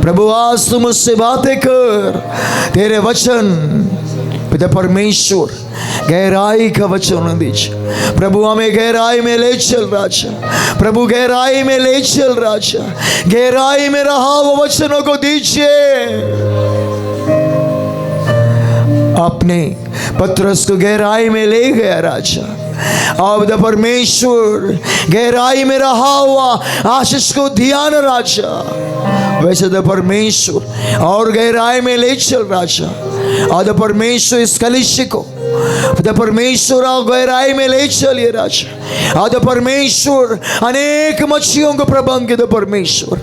प्रभु आज तू मुझसे बातें कर, तेरे वचन पिता परमेश्वर गहराई का वचन दीजिए प्रभु, हमें गहराई में ले चल राजा प्रभु, गहराई में ले चल राजा, गहराई में रहा वो वचनों को दीजिए। अपने पत्रस को गहराई में ले गया राजा, अब परमेश्वर गहराई में रहा हुआ आशीष को ध्यान राजा, वैसे तो परमेश्वर और गहराई में ले चल राजा। और परमेश्वर इस कलिसिया को परमेश्वर और गहराई में ले चलिए राजा। और परमेश्वर अनेक मच्छियों को प्रबंध के परमेश्वर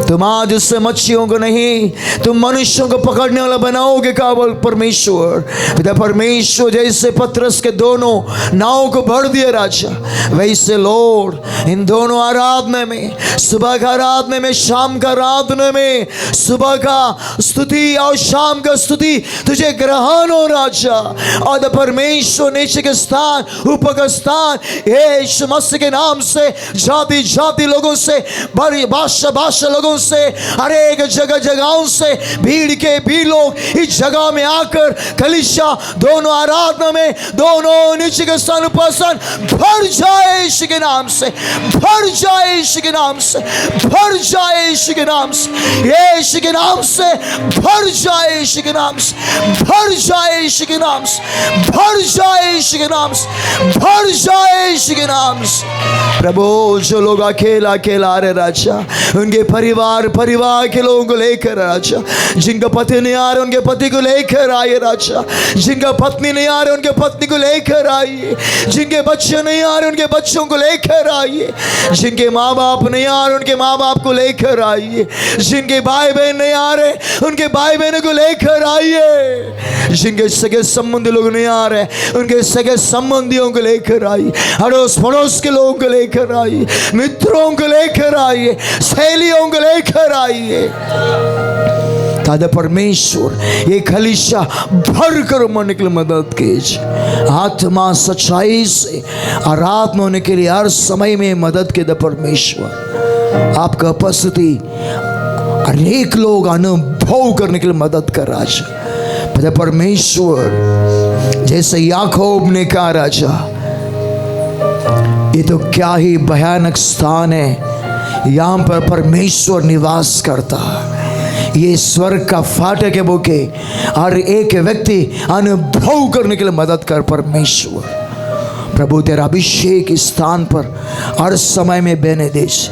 तुम आज उससे मच्छियों को नहीं, तुम मनुष्यों को पकड़ने वाला बनाओगे केवल परमेश्वर। पिता परमेश्वर जैसे पतरस के दोनों नावों को भर दिए राजा, वैसे लॉर्ड इन दोनों आराधना में, सुबह का आराधना में, शाम का आराधना में, सुबह का स्तुति और शाम का स्तुति तुझे ग्रहण हो राजा। और परमेश्वर नीचे के स्थान, ऊपर का स्थान, यीशु मसीह के नाम से जाति जाति लोगों से, भाषा भाषा लोगों से, हर एक जगह जगहों से भीड़ के भी लोग इस जगह में आकर कलीसिया दोनों आराधना में, दोनों नीचे के स्थान पर स्थान भर जाए यीशु के नाम से, भर जाए यीशु के नाम से, भर जाए यीशु के नाम से, यीशु के नाम से भर जाए यीशु के नाम से, भर जाए यीशु के नाम से, भर जाए यीशु के नाम से, भर जाए यीशु के नाम से। प्रभु जो लोग अकेला अकेला आ रहे राजा, उनके परिवार के लोगों को लेकर राजा, जिनका पति नहीं आ रहे उनके पति को लेकर आइए राजा, जिनका पत्नी नहीं आ रहे उनके पत्नी को लेकर आइए, जिनके बच्चे नहीं आ रहे उनके बच्चों को लेकर आइए, जिनके माँ बाप नहीं आ रहे उनके माँ बाप को लेकर आइए, जिनके भाई बहन नहीं आ रहे उनके भाई बहनों को लेकर आइए, जिनके सगे संबंधी लोग नहीं आ रहे उनके सगे संबंधियों को लेकर आइए, अड़ोस पड़ोस के लोगों को लेकर आइए, मित्रों को लेकर आइए, सहेलियों को लेकर आइए। ताजा परमेश्वर ये कलीसिया भर कर मन के लिए मदद कीजिए, आत्मा सच्चाई से आराधना होने के लिए हर समय में मदद के दे परमेश्वर। आपका उपस्थिति अनेक लोग अनुभव करने के लिए मदद कर राजा। परमेश्वर जैसे याकूब ने कहा राजा, ये तो क्या ही भयानक स्थान है, यहाँ पर परमेश्वर निवास करता है, ये स्वर्ग का फाटक है बोके हर एक व्यक्ति अनुभव करने के लिए मदद कर परमेश्वर। प्रभु तेरा अभिषेक इस स्थान पर हर समय में बहने देश,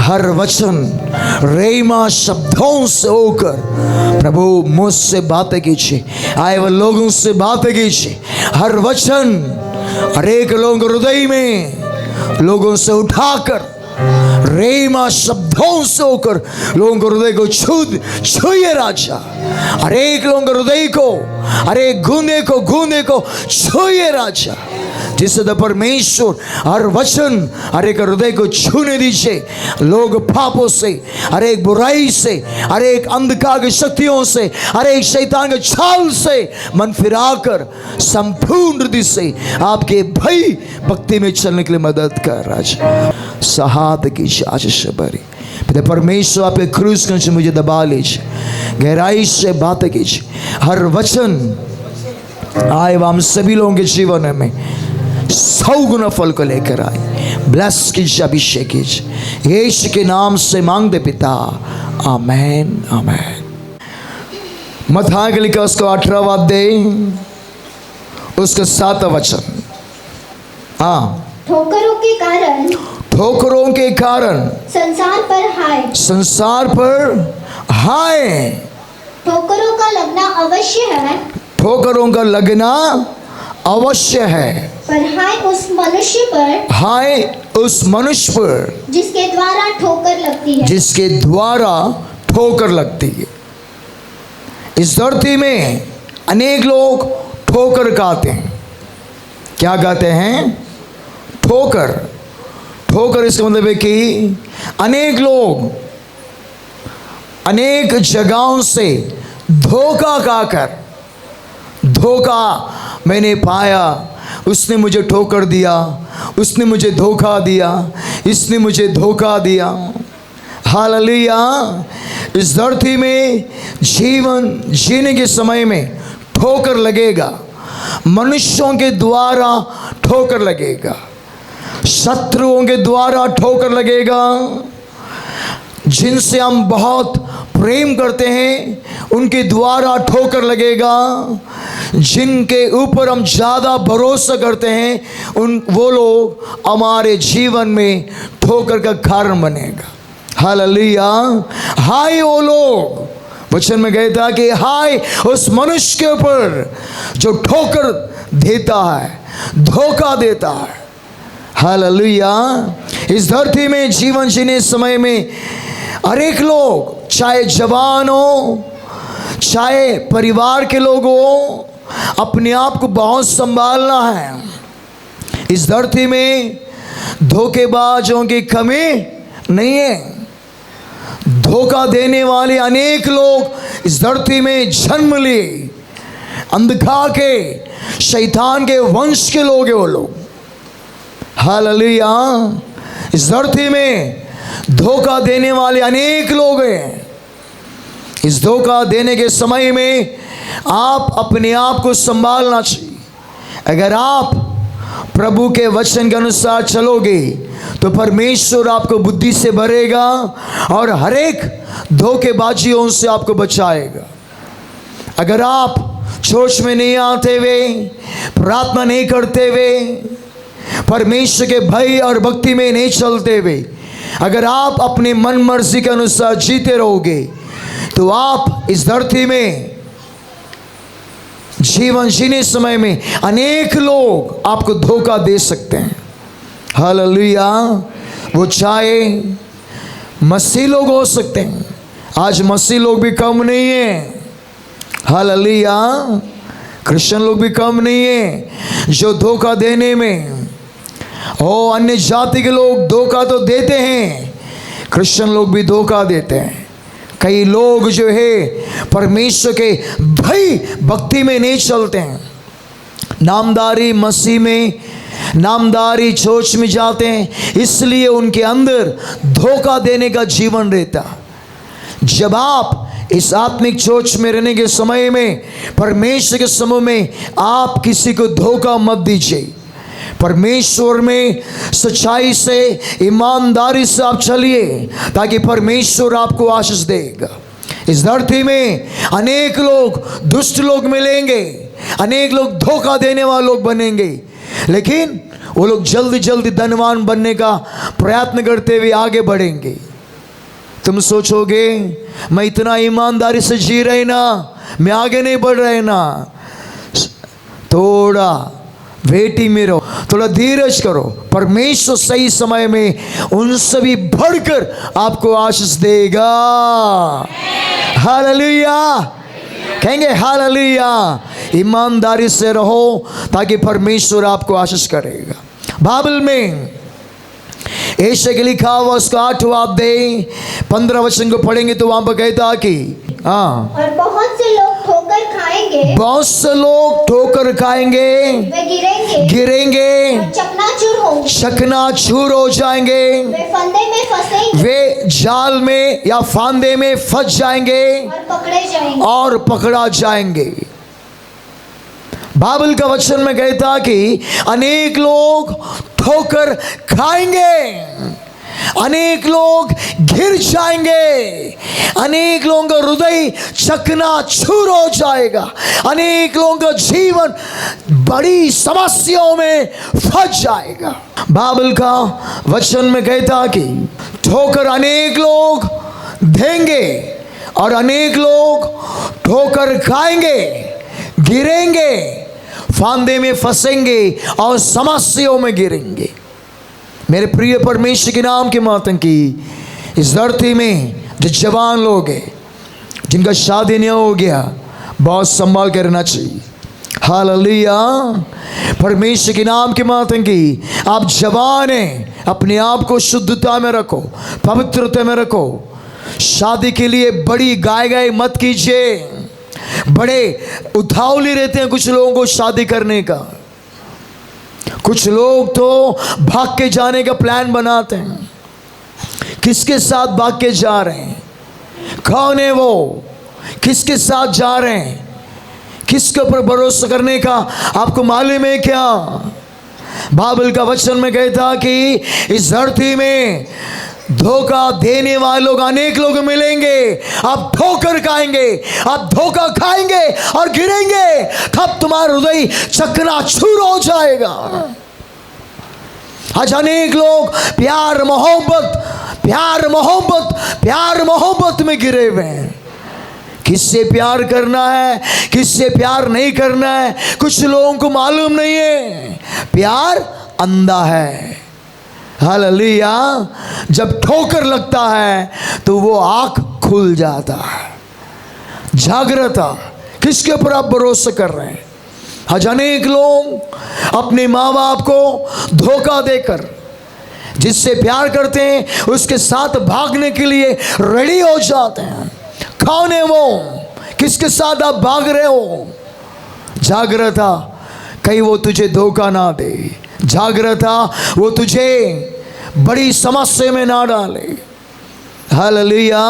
हर वचन रेमा शब्दों से होकर प्रभु मुझसे बातें कीजिए, आए हुए लोगों से बातें कीजिए, हर वचन हर एक लोगों के हृदय में लोगों से उठाकर रेमा शब्दों से होकर लोगों के हृदय को छूए राजा, हर एक लोगों के हृदय को, हर एक गूंदे को छूए राजा, जिससे तो परमेश्वर हर वचन हर एक हृदय को छूने दीजिए। लोग पापों से, हर एक बुराई से, हर एक अंधकार की शक्तियों से, हर एक शैतान के छाल से मन फिराकर संपूर्ण हृदय से आपके भय भक्ति में चलने के लिए मदद कर राजा। सहायत की आशीष भरी पिता परमेश्वर, आपके क्रूस से मुझे दबा लीजिए, गहराई से बातें कीजिए, हर वचन आए हम सभी लोगों के जीवन में 100 गुना फल को लेकर आए। ब्लेस कीजिए, अभिषेक कीजिए, यीशु के नाम से मांगते पिता, आमेन आमेन। मत्थाई के लिखा उसको 18वां अध्याय उसका 7वां वचन। हाँ, ठोकरों के कारण संसार पर हाय, ठोकरों का लगना अवश्य है, पर हाय उस मनुष्य पर जिसके द्वारा ठोकर लगती है। इस धरती में अनेक लोग ठोकर खाते हैं। क्या कहते हैं? ठोकर इसका मतलब है कि अनेक लोग अनेक जगहों से धोखा खाकर, धोखा मैंने पाया, उसने मुझे ठोकर दिया, उसने मुझे धोखा दिया, इसने मुझे धोखा दिया। हालेलुया। इस धरती में जीवन जीने के समय में ठोकर लगेगा, मनुष्यों के द्वारा ठोकर लगेगा, शत्रुओं के द्वारा ठोकर लगेगा, जिनसे हम बहुत प्रेम करते हैं उनके द्वारा ठोकर लगेगा, जिनके ऊपर हम ज़्यादा भरोसा करते हैं वो लोग हमारे जीवन में ठोकर का कारण बनेगा। हालेलुया। हाय वो लोग, वचन में कहता कि हाय उस मनुष्य के ऊपर जो ठोकर देता है, धोखा देता है। हालेलुया। इस धरती में जीवन जीने समय में हर एक लोग, चाहे जवान हो चाहे परिवार के लोग हो, अपने आप को बहुत संभालना है। इस धरती में धोखेबाजों की कमी नहीं है। धोखा देने वाले अनेक लोग इस धरती में जन्म लिए, अंधकार के शैतान के वंश के लोग हैं वो लोग। हालेलुया। इस धरती में धोखा देने वाले अनेक लोग हैं। इस धोखा देने के समय में आप अपने आप को संभालना चाहिए। अगर आप प्रभु के वचन के अनुसार चलोगे तो परमेश्वर आपको बुद्धि से भरेगा और हर एक धोखेबाजियों से आपको बचाएगा। अगर आप चर्च में नहीं आते हुए, प्रार्थना नहीं करते हुए, परमेश्वर के भय और भक्ति में नहीं चलते हुए, अगर आप अपनी मन मर्जी के अनुसार जीते रहोगे तो आप इस धरती में जीवन जीने समय में अनेक लोग आपको धोखा दे सकते हैं। हालेलुया। वो चाहे मसीह लोग हो सकते हैं, आज मसीह लोग भी कम नहीं है। हालेलुया। क्रिश्चियन लोग भी कम नहीं है जो धोखा देने में, अन्य जाति के लोग धोखा तो देते हैं, क्रिश्चियन लोग भी धोखा देते हैं। कई लोग जो है परमेश्वर के भय भक्ति में नहीं चलते हैं, नामदारी मसीह में, नामदारी चर्च में जाते हैं, इसलिए उनके अंदर धोखा देने का जीवन रहता। जब आप इस आत्मिक चर्च में रहने के समय में, परमेश्वर के समूह में, आप किसी को धोखा मत दीजिए। परमेश्वर में सच्चाई से, ईमानदारी से आप चलिए ताकि परमेश्वर आपको आशीष देगा। इस धरती में अनेक लोग दुष्ट लोग मिलेंगे, अनेक लोग धोखा देने वाले लोग बनेंगे, लेकिन वो लोग जल्दी जल्दी धनवान बनने का प्रयत्न करते हुए आगे बढ़ेंगे। तुम सोचोगे मैं इतना ईमानदारी से जी रहे ना, मैं आगे नहीं बढ़ रहे ना। थोड़ा वेटिंग में रहो, थोड़ा धीरज करो, परमेश्वर सही समय में उनसे भी बढ़कर आपको आशीष देगा। हालेलुया। कहेंगे हालेलुया। ईमानदारी से रहो ताकि परमेश्वर आपको आशीष करेगा। बाइबल में ऐसे के लिखा हुआ उसका 8वां अध्याय 15 वचन को पढ़ेंगे तो वहां पर कहता कि और बहुत से लोग ठोकर खाएंगे, बहुत से लोग ठोकर खाएंगे, वे गिरेंगे, चकनाचूर हो जाएंगे, वे फंदे में फंसेंगे, वे जाल में या फांदे में फंस जाएंगे और पकड़ा जाएंगे। बाइबल का वचन में कहता कि अनेक लोग ठोकर खाएंगे, अनेक लोग गिर जाएंगे, अनेक लोगों का हृदय चकनाचूर हो जाएगा, अनेक लोगों का जीवन बड़ी समस्याओं में फंस जाएगा। बाइबल का वचन में कहता कि ठोकर अनेक लोग देंगे और अनेक लोग ठोकर खाएंगे, गिरेंगे, फांदे में फंसेंगे और समस्याओं में गिरेंगे। मेरे प्रिय परमेश्वर के नाम के मातम की इस धरती में जो जवान लोग हैं, जिनका शादी नहीं हो गया, बहुत संभाल कर रहना चाहिए। हालेलुया। परमेश्वर के नाम के मातम की आप जवान हैं, अपने आप को शुद्धता में रखो, पवित्रता में रखो। शादी के लिए बड़ी गाय मत कीजिए। बड़े उतावली रहते हैं कुछ लोगों को शादी करने का। कुछ लोग तो भाग के जाने का प्लान बनाते हैं किसके साथ भाग के जा रहे हैं? कौन है वो? किसके साथ जा रहे हैं? किसके ऊपर भरोसा करने का आपको मालूम है क्या? बाइबल का वचन में कहता कि इस धरती में धोखा देने वाले लोग अनेक लोग मिलेंगे। आप ठोकर खाएंगे, आप धोखा खाएंगे और गिरेंगे, तब तुम्हारा हृदय चकनाचूर हो जाएगा। आज अनेक लोग प्यार मोहब्बत में गिरे हुए हैं। किससे प्यार करना है, किससे प्यार नहीं करना है, कुछ लोगों को मालूम नहीं है। प्यार अंधा है। हालेलुया। जब ठोकर लगता है तो वो आँख खुल जाता है। जागृता, किसके ऊपर आप भरोसा कर रहे हैं? आज अनेक लोग अपने माँ बाप को धोखा देकर जिससे प्यार करते हैं उसके साथ भागने के लिए रेडी हो जाते हैं। कौन है वो? किसके साथ आप भाग रहे हो? जागृता, कहीं वो तुझे धोखा ना दे। जागृता, वो तुझे बड़ी समस्या में ना डाले। हालेलुया।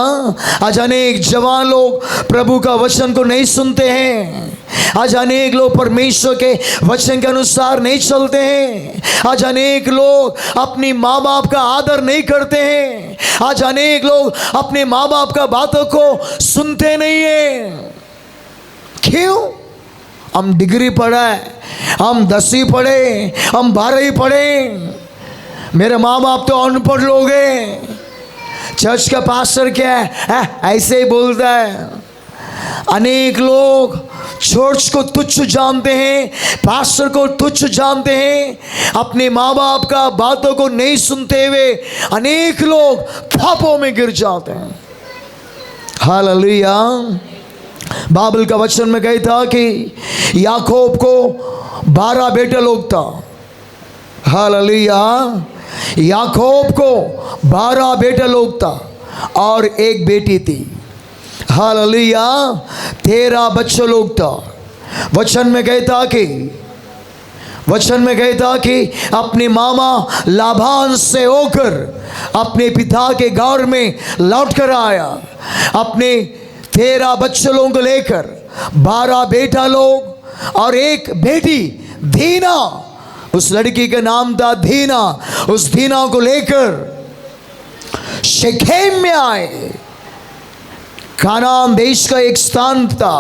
आज अनेक जवान लोग प्रभु का वचन को नहीं सुनते हैं। आज अनेक लोग परमेश्वर के वचन के अनुसार नहीं चलते हैं। आज अनेक लोग अपनी माँ बाप का आदर नहीं करते हैं। आज अनेक लोग अपने माँ बाप का बातों को सुनते नहीं हैं। क्यों? हम डिग्री पढ़ा है, हम 10वीं पढ़े, हम 12वीं पढ़े, मेरे माँ बाप तो अनपढ़ लोग हैं। चर्च का पास्टर क्या है, ऐसे ही बोलता है। अनेक लोग चर्च को तुच्छ जानते हैं, पास्टर को तुच्छ जानते हैं, अपने माँ बाप का बातों को नहीं सुनते हुए अनेक लोग पापों में गिर जाते हैं। हालेलुया। बाइबल का वचन में कहता कि याकूब को 12 बेटे लोग था। हालेलुया। याकूब को 12 बेटे लोग था और एक बेटी थी। हालेलुया। 13 बच्चे लोग था। वचन में कहता कि अपने मामा लाबान से होकर अपने पिता के घर में लौट कर आया। अपने 13 बच्चे लोगों को लेकर 12 बेटा लोग और एक बेटी दीना, उस लड़की का नाम था दीना। उस दीना को लेकर शेखेम में आए। कानान देश का एक स्थान था,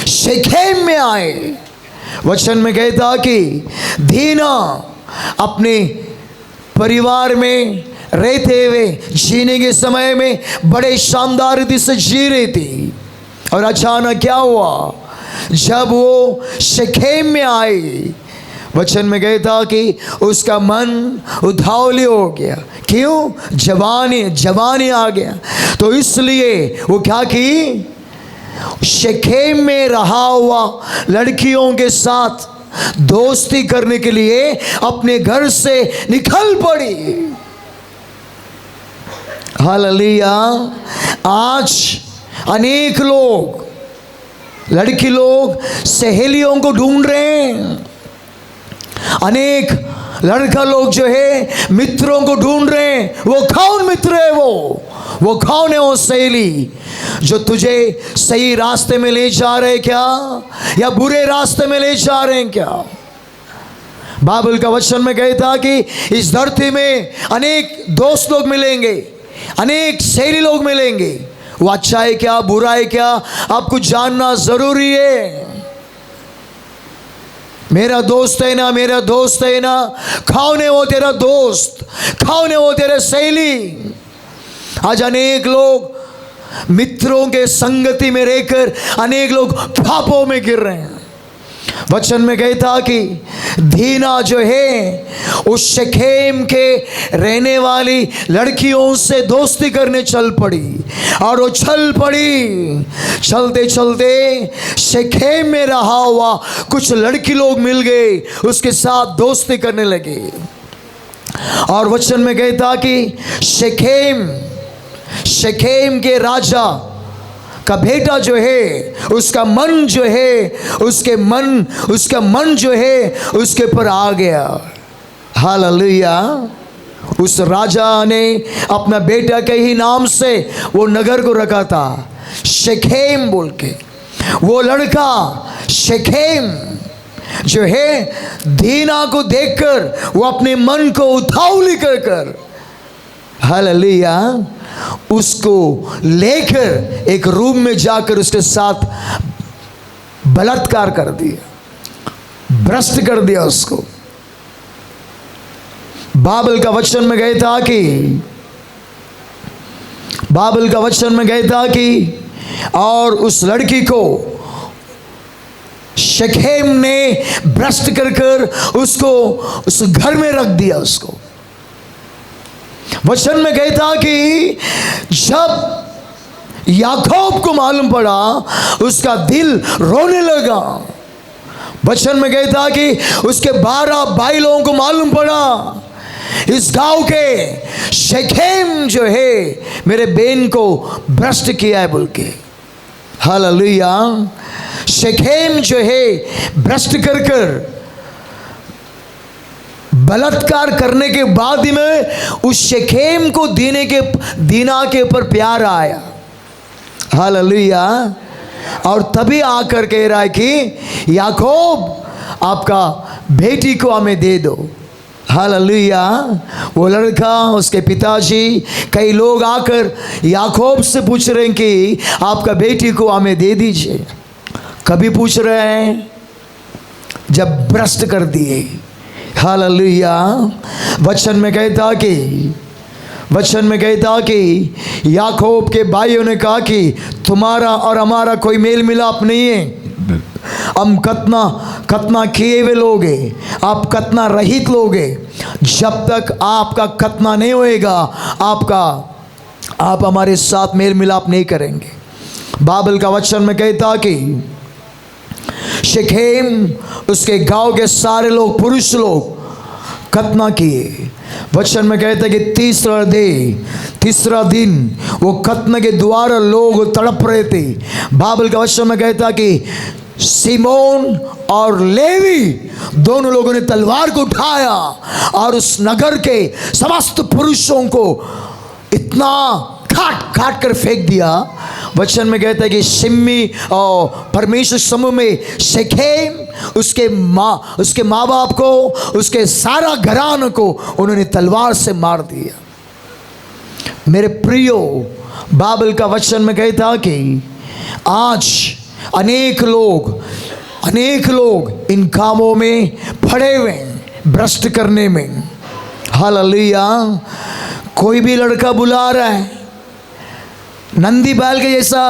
शेखेम में आए। वचन में कहता कि दीना अपने परिवार में रहते हुए जीने के समय में बड़े शानदार रीति से जी रही थी। और अचानक क्या हुआ? जब वो शेखेम में आई, वचन में कहता कि उसका मन उतावली हो गया। क्यों? जवानी आ गया। तो इसलिए वो क्या की? शेखेम में रहा हुआ लड़कियों के साथ दोस्ती करने के लिए अपने घर से निकल पड़ी। हालेलुया। आज अनेक लोग, लड़की लोग सहेलियों को ढूंढ रहे हैं। अनेक लड़का लोग जो है मित्रों को ढूंढ रहे हैं। वो कौन मित्र है? वो कौन है? वो सहेली जो तुझे सही रास्ते में ले जा रहे क्या या बुरे रास्ते में ले जा रहे हैं क्या? बाइबल का वचन में कहता कि इस धरती में अनेक दोस्त लोग मिलेंगे, अनेक सहेली लोग मिलेंगे। वो अच्छा है क्या, बुरा है क्या, आपको जानना जरूरी है। मेरा दोस्त है ना, मेरा दोस्त है ना। कौन है वो तेरा दोस्त? कौन है वो तेरे सहेली? आज अनेक लोग मित्रों के संगति में रहकर अनेक लोग पापों में गिर रहे हैं। वचन में कहता कि दीना जो है उस शेखेम के रहने वाली लड़कियों से दोस्ती करने चल पड़ी। और वो चल पड़ी, चलते चलते शेखेम में रहा हुआ कुछ लड़की लोग मिल गए, उसके साथ दोस्ती करने लगे। और वचन में कहता कि शेखेम के राजा का बेटा जो है उसका मन जो है उसका मन जो है उसके पर आ गया। हालेलुया। उस राजा ने अपना बेटा के ही नाम से वो नगर को रखा था, शेखेम बोल के। वो लड़का शेखेम जो है दीना को देखकर वो अपने मन को उतावली कर हालेलुया उसको लेकर एक रूम में जाकर उसके साथ बलात्कार कर दिया, भ्रष्ट कर दिया उसको। बाइबल का वचन में गए था कि और उस लड़की को शेखेम ने भ्रष्ट कर उसको उस घर में रख दिया। उसको वचन में गए था कि जब याकूब को मालूम पड़ा उसका दिल रोने लगा। वचन में गए था कि उसके 12 भाई लोगों को मालूम पड़ा इस गांव के शेखेम जो है मेरे बेन को भ्रष्ट किया है बोल के। हालेलुया। शेखेम जो है भ्रष्ट कर बलात्कार करने के बाद में उस शेखेम को दीना के ऊपर प्यार आया। हालेलुया। और तभी आकर कह रहा है कि याकूब आपका बेटी को हमें दे दो। हालेलुया। वो लड़का, उसके पिताजी, कई लोग आकर याकूब से पूछ रहे हैं कि आपका बेटी को हमें दे दीजिए। कभी पूछ रहे हैं जब भ्रष्ट कर दिए। हालेलुया। वचन में कहता कि याकूब के भाइयों ने कहा कि तुम्हारा और हमारा कोई मेल मिलाप नहीं है, हम कतना किए हुए लोग हैं, आप कतना रहित लोग हैं। जब तक आपका कतना नहीं होएगा आप हमारे साथ मेल मिलाप नहीं करेंगे। बाइबल का वचन में कहता कि शेखेम उसके गांव के सारे लोग, पुरुष लोग कतना किए। वचन में कहता है कि तीसरा दिन वो कत्न के द्वारा लोग तड़प रहे थे। बाइबल का वचन में कहता कि सिमोन और लेवी दोनों लोगों ने तलवार को उठाया और उस नगर के समस्त पुरुषों को इतना काट कर फेंक दिया। वचन में कहता है कि सिम्मी और परमेश्वर समूह में शेखेम उसके माँ बाप को, उसके सारा घराना को उन्होंने तलवार से मार दिया। मेरे प्रियो, बाइबल का वचन में कहता कि आज अनेक लोग इन कामों में पड़े हुए हैं, भ्रष्ट करने में। हालेलुया। कोई भी लड़का बुला रहा है, नंदी बैल के जैसा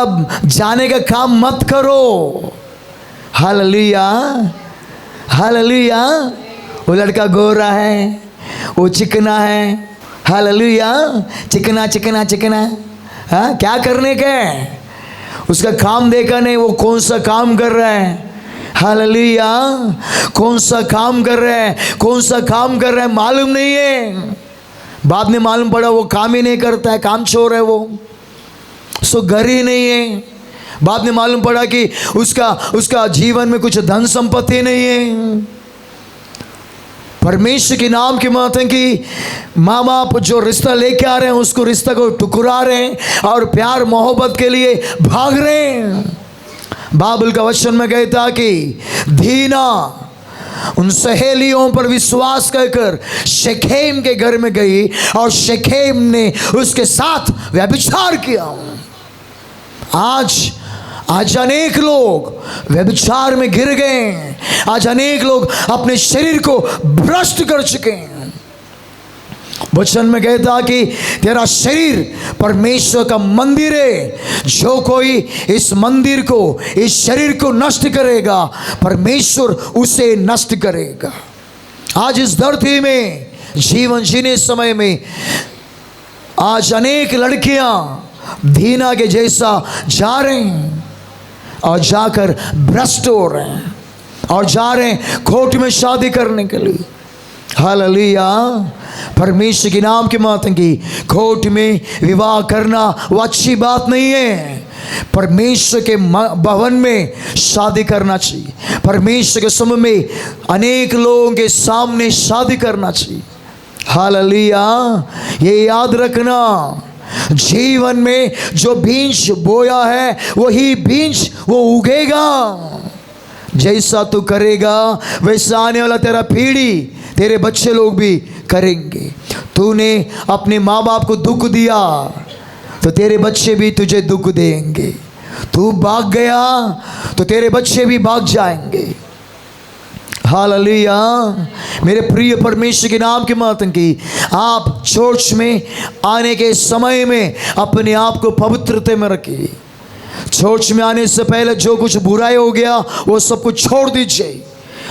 जाने का काम मत करो। हालेलुया। हालेलुया। वो लड़का गोरा है, वो चिकना है। हालेलुया। चिकना हाँ, क्या करने का है? उसका काम देखा नहीं, वो कौन सा काम कर रहा है। हालेलुया। कौन सा काम कर रहा है मालूम नहीं है। बाद में मालूम पड़ा वो काम ही नहीं करता है, काम चोर है वो, सो घर ही नहीं है। बाद में मालूम पड़ा कि उसका जीवन में कुछ धन संपत्ति नहीं है। परमेश्वर के नाम की बात है कि माँ बाप जो रिश्ता लेके आ रहे हैं उसको रिश्ता को टुकरा रहे हैं और प्यार मोहब्बत के लिए भाग रहे हैं। बाइबल का वचन में कहता कि दीना उन सहेलियों पर विश्वास कर शेखेम के घर में गई और शेखेम ने उसके साथ व्यभिचार किया। आज अनेक लोग व्यभिचार में गिर गए। आज अनेक लोग अपने शरीर को भ्रष्ट कर चुके हैं। वचन में कहता कि तेरा शरीर परमेश्वर का मंदिर है, जो कोई इस मंदिर को, इस शरीर को नष्ट करेगा परमेश्वर उसे नष्ट करेगा। आज इस धरती में जीवन जीने समय में आज अनेक लड़कियां दीना के जैसा जा रहे हैं और जाकर भ्रष्ट हो रहे हैं और जा रहे हैं कोर्ट में शादी करने के लिए। हालेलुया। परमेश्वर के नाम की माता की कोर्ट में विवाह करना वो अच्छी बात नहीं है। परमेश्वर के भवन में शादी करना चाहिए। परमेश्वर के समूह में अनेक लोगों के सामने शादी करना चाहिए। हालेलुया। ये याद रखना, जीवन में जो बीज बोया है वही बीज वो उगेगा। जैसा तू करेगा वैसा आने वाला तेरा पीढ़ी, तेरे बच्चे लोग भी करेंगे। तूने अपने माँ बाप को दुख दिया तो तेरे बच्चे भी तुझे दुख देंगे। तू भाग गया तो तेरे बच्चे भी भाग जाएंगे। हालेलुया। मेरे प्रिय परमेश्वर के नाम की महिमा की, आप चर्च में आने के समय में अपने आप को पवित्रता में रखिए। चर्च में आने से पहले जो कुछ बुराई हो गया वो सब कुछ छोड़ दीजिए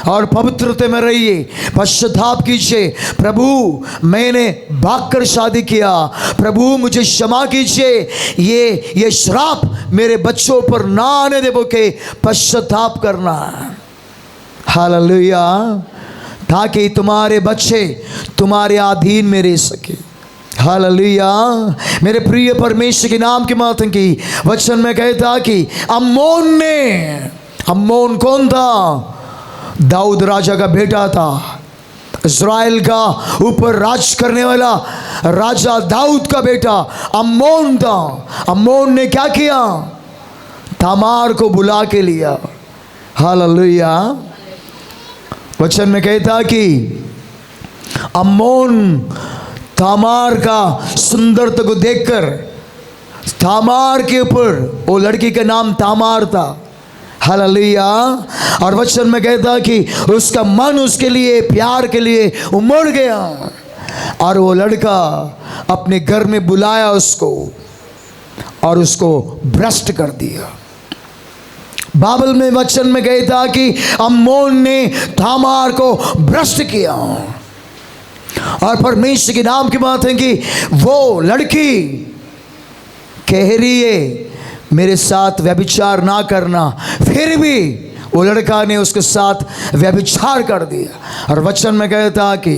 और पवित्रता में रहिए। पश्चाताप कीजिए, प्रभु मैंने भागकर शादी किया, प्रभु मुझे क्षमा कीजिए, ये श्राप मेरे बच्चों पर ना आने दे बोके पश्चाताप करना। हालेलुया। ताकि तुम्हारे बच्चे तुम्हारे अधीन में रह सके। हालेलुया। मेरे प्रिय परमेश्वर के नाम की महिमा की, वचन में कहता कि अम्मोन कौन था? दाऊद राजा का बेटा था। इस्राएल का ऊपर राज करने वाला राजा दाऊद का बेटा अम्मोन था। अम्मोन ने क्या किया? तामार को बुला के लिया। हालेलुया। वचन में कहता कि अम्मोन तामार का सुंदरता को देखकर, तामार के ऊपर, वो लड़की का नाम तामार था। हालेलुया। और वचन में कहता कि उसका मन उसके लिए, प्यार के लिए उमड़ गया और वो लड़का अपने घर में बुलाया उसको और उसको भ्रष्ट कर दिया। बाइबल में वचन में कहता कि अम्मोन ने तामार को भ्रष्ट किया। और परमेश्वर के नाम की बात है कि वो लड़की कह रही है मेरे साथ व्यभिचार ना करना, फिर भी वो लड़का ने उसके साथ व्यभिचार कर दिया। और वचन में कहता कि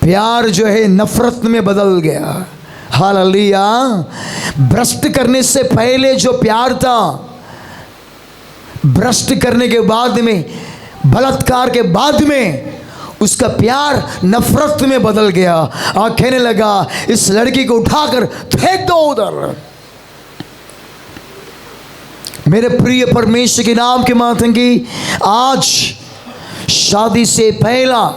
प्यार जो है नफरत में बदल गया। हालेलुया। भ्रष्ट करने से पहले जो प्यार था, भ्रष्ट करने के बाद में, बलात्कार के बाद में उसका प्यार नफरत में बदल गया और कहने लगा इस लड़की को उठाकर फेंक दो उधर। मेरे प्रिय परमेश्वर के नाम के माध्यम की, आज शादी से पहला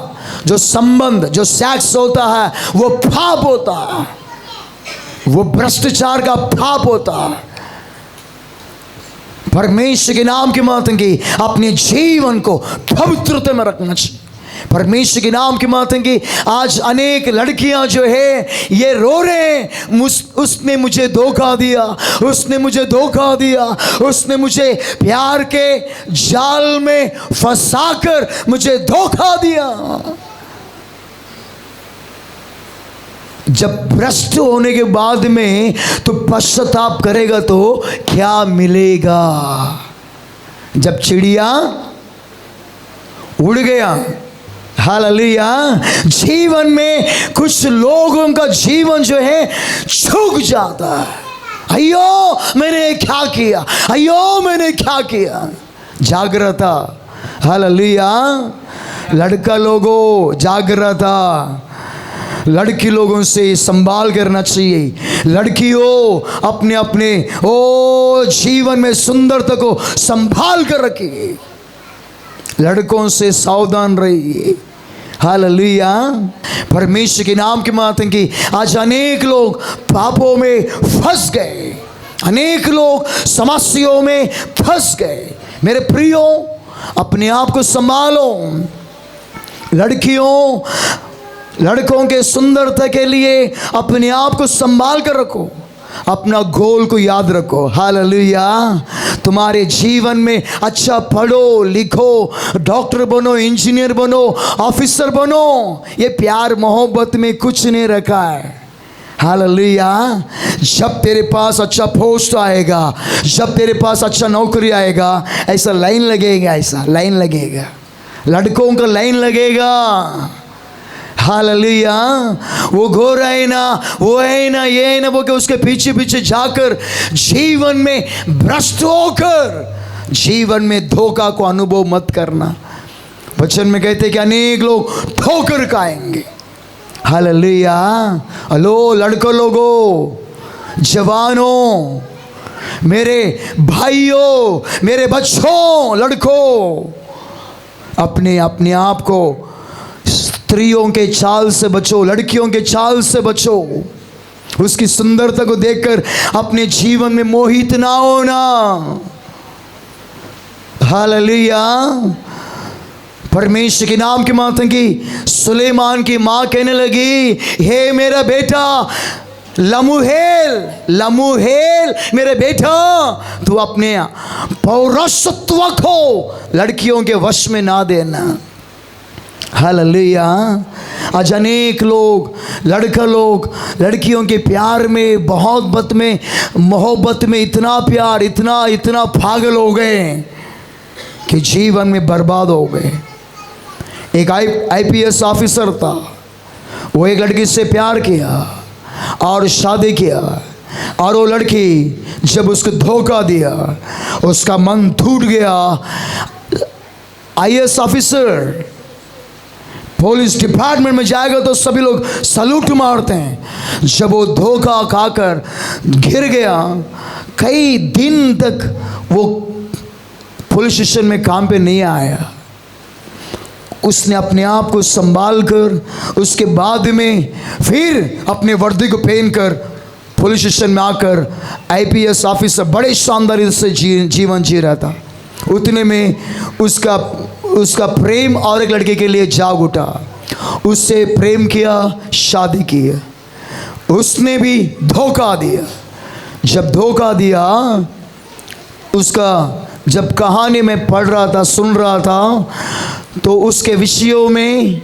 जो संबंध, जो सेक्स होता है वो पाप होता है, वो भ्रष्टाचार का पाप होता है। परमेश्वर के नाम के माध्यम की अपने जीवन को पवित्रता में रखना चाहिए। परमेश्वर के नाम की महिमा की, आज अनेक लड़कियां जो है ये रो रहे हैं, उसने मुझे धोखा दिया, उसने मुझे धोखा दिया, उसने मुझे प्यार के जाल में फंसाकर मुझे धोखा दिया। जब भ्रष्ट होने के बाद में तो पश्चाताप करेगा तो क्या मिलेगा? जब चिड़िया उड़ गया। हालेलुया। जीवन में कुछ लोगों का जीवन जो है झुक जाता है। अयो मैंने क्या किया, अयो मैंने क्या किया। जागृता। हालेलुया। लड़का लोगों जागृता, लड़की लोगों से संभाल करना चाहिए। लड़कियों अपने अपने जीवन में सुंदरता को संभाल कर रखिए, लड़कों से सावधान रहिए। हालेलुया। परमेश्वर के नाम की बात है कि आज अनेक लोग पापों में फंस गए, अनेक लोग समस्याओं में फंस गए। मेरे प्रियो, अपने आप को संभालो। लड़कियों, लड़कों के सुंदरता के लिए अपने आप को संभाल कर रखो, अपना गोल को याद रखो। हालेलुया। तुम्हारे जीवन में अच्छा पढ़ो लिखो, डॉक्टर बनो, इंजीनियर बनो, ऑफिसर बनो, ये प्यार मोहब्बत में कुछ नहीं रखा है। हालेलुया। जब तेरे पास अच्छा पोस्ट आएगा, जब तेरे पास अच्छा नौकरी आएगा, ऐसा लाइन लगेगा, ऐसा लाइन लगेगा, लड़कों का लाइन लगेगा। हालेलुया। वो गोरा है ना, वो है ना, ये है ना, वो के उसके पीछे पीछे जाकर जीवन में भ्रष्ट होकर जीवन में धोखा को अनुभव मत करना। वचन में कहते कि अनेक लोग ठोकर खाएंगे। हालेलुया। हेलो लड़कों लोगों, जवानों, मेरे भाइयों, मेरे बच्चों, लड़कों, अपने अपने आप को स्त्रियों के चाल से बचो, लड़कियों के चाल से बचो। उसकी सुंदरता को देखकर अपने जीवन में मोहित ना होना। हालेलुया। परमेश्वर के नाम की मातंगी सुलेमान की माँ कहने लगी, हे मेरा बेटा लमुहेल, लमुहेल मेरे बेटा, तू अपने पौरसत्व को लड़कियों के वश में ना देना। हालेलुया। आज अनेक लोग, लड़का लोग लड़कियों के प्यार में, मोहब्बत में इतना प्यार, इतना इतना पागल हो गए कि जीवन में बर्बाद हो गए। एक आईपीएस ऑफिसर था, वो एक लड़की से प्यार किया और शादी किया, और वो लड़की जब उसको धोखा दिया, उसका मन टूट गया। आईएएस ऑफिसर पुलिस डिपार्टमेंट में जाएगा तो सभी लोग सलूट मारते हैं। जब वो धोखा खाकर गिर गया, कई दिन तक वो पुलिस स्टेशन में काम पे नहीं आया। उसने अपने आप को संभाल कर, उसके बाद में फिर अपने वर्दी को पहनकर पुलिस स्टेशन में आकर आईपीएस ऑफिसर बड़े शानदारी से जीवन जी रहा था। उतने में उसका प्रेम और एक लड़के के लिए जाग उठा, उससे प्रेम किया, शादी की। उसने भी धोखा दिया। जब धोखा दिया, उसका जब कहानी में पढ़ रहा था, सुन रहा था, तो उसके विषयों में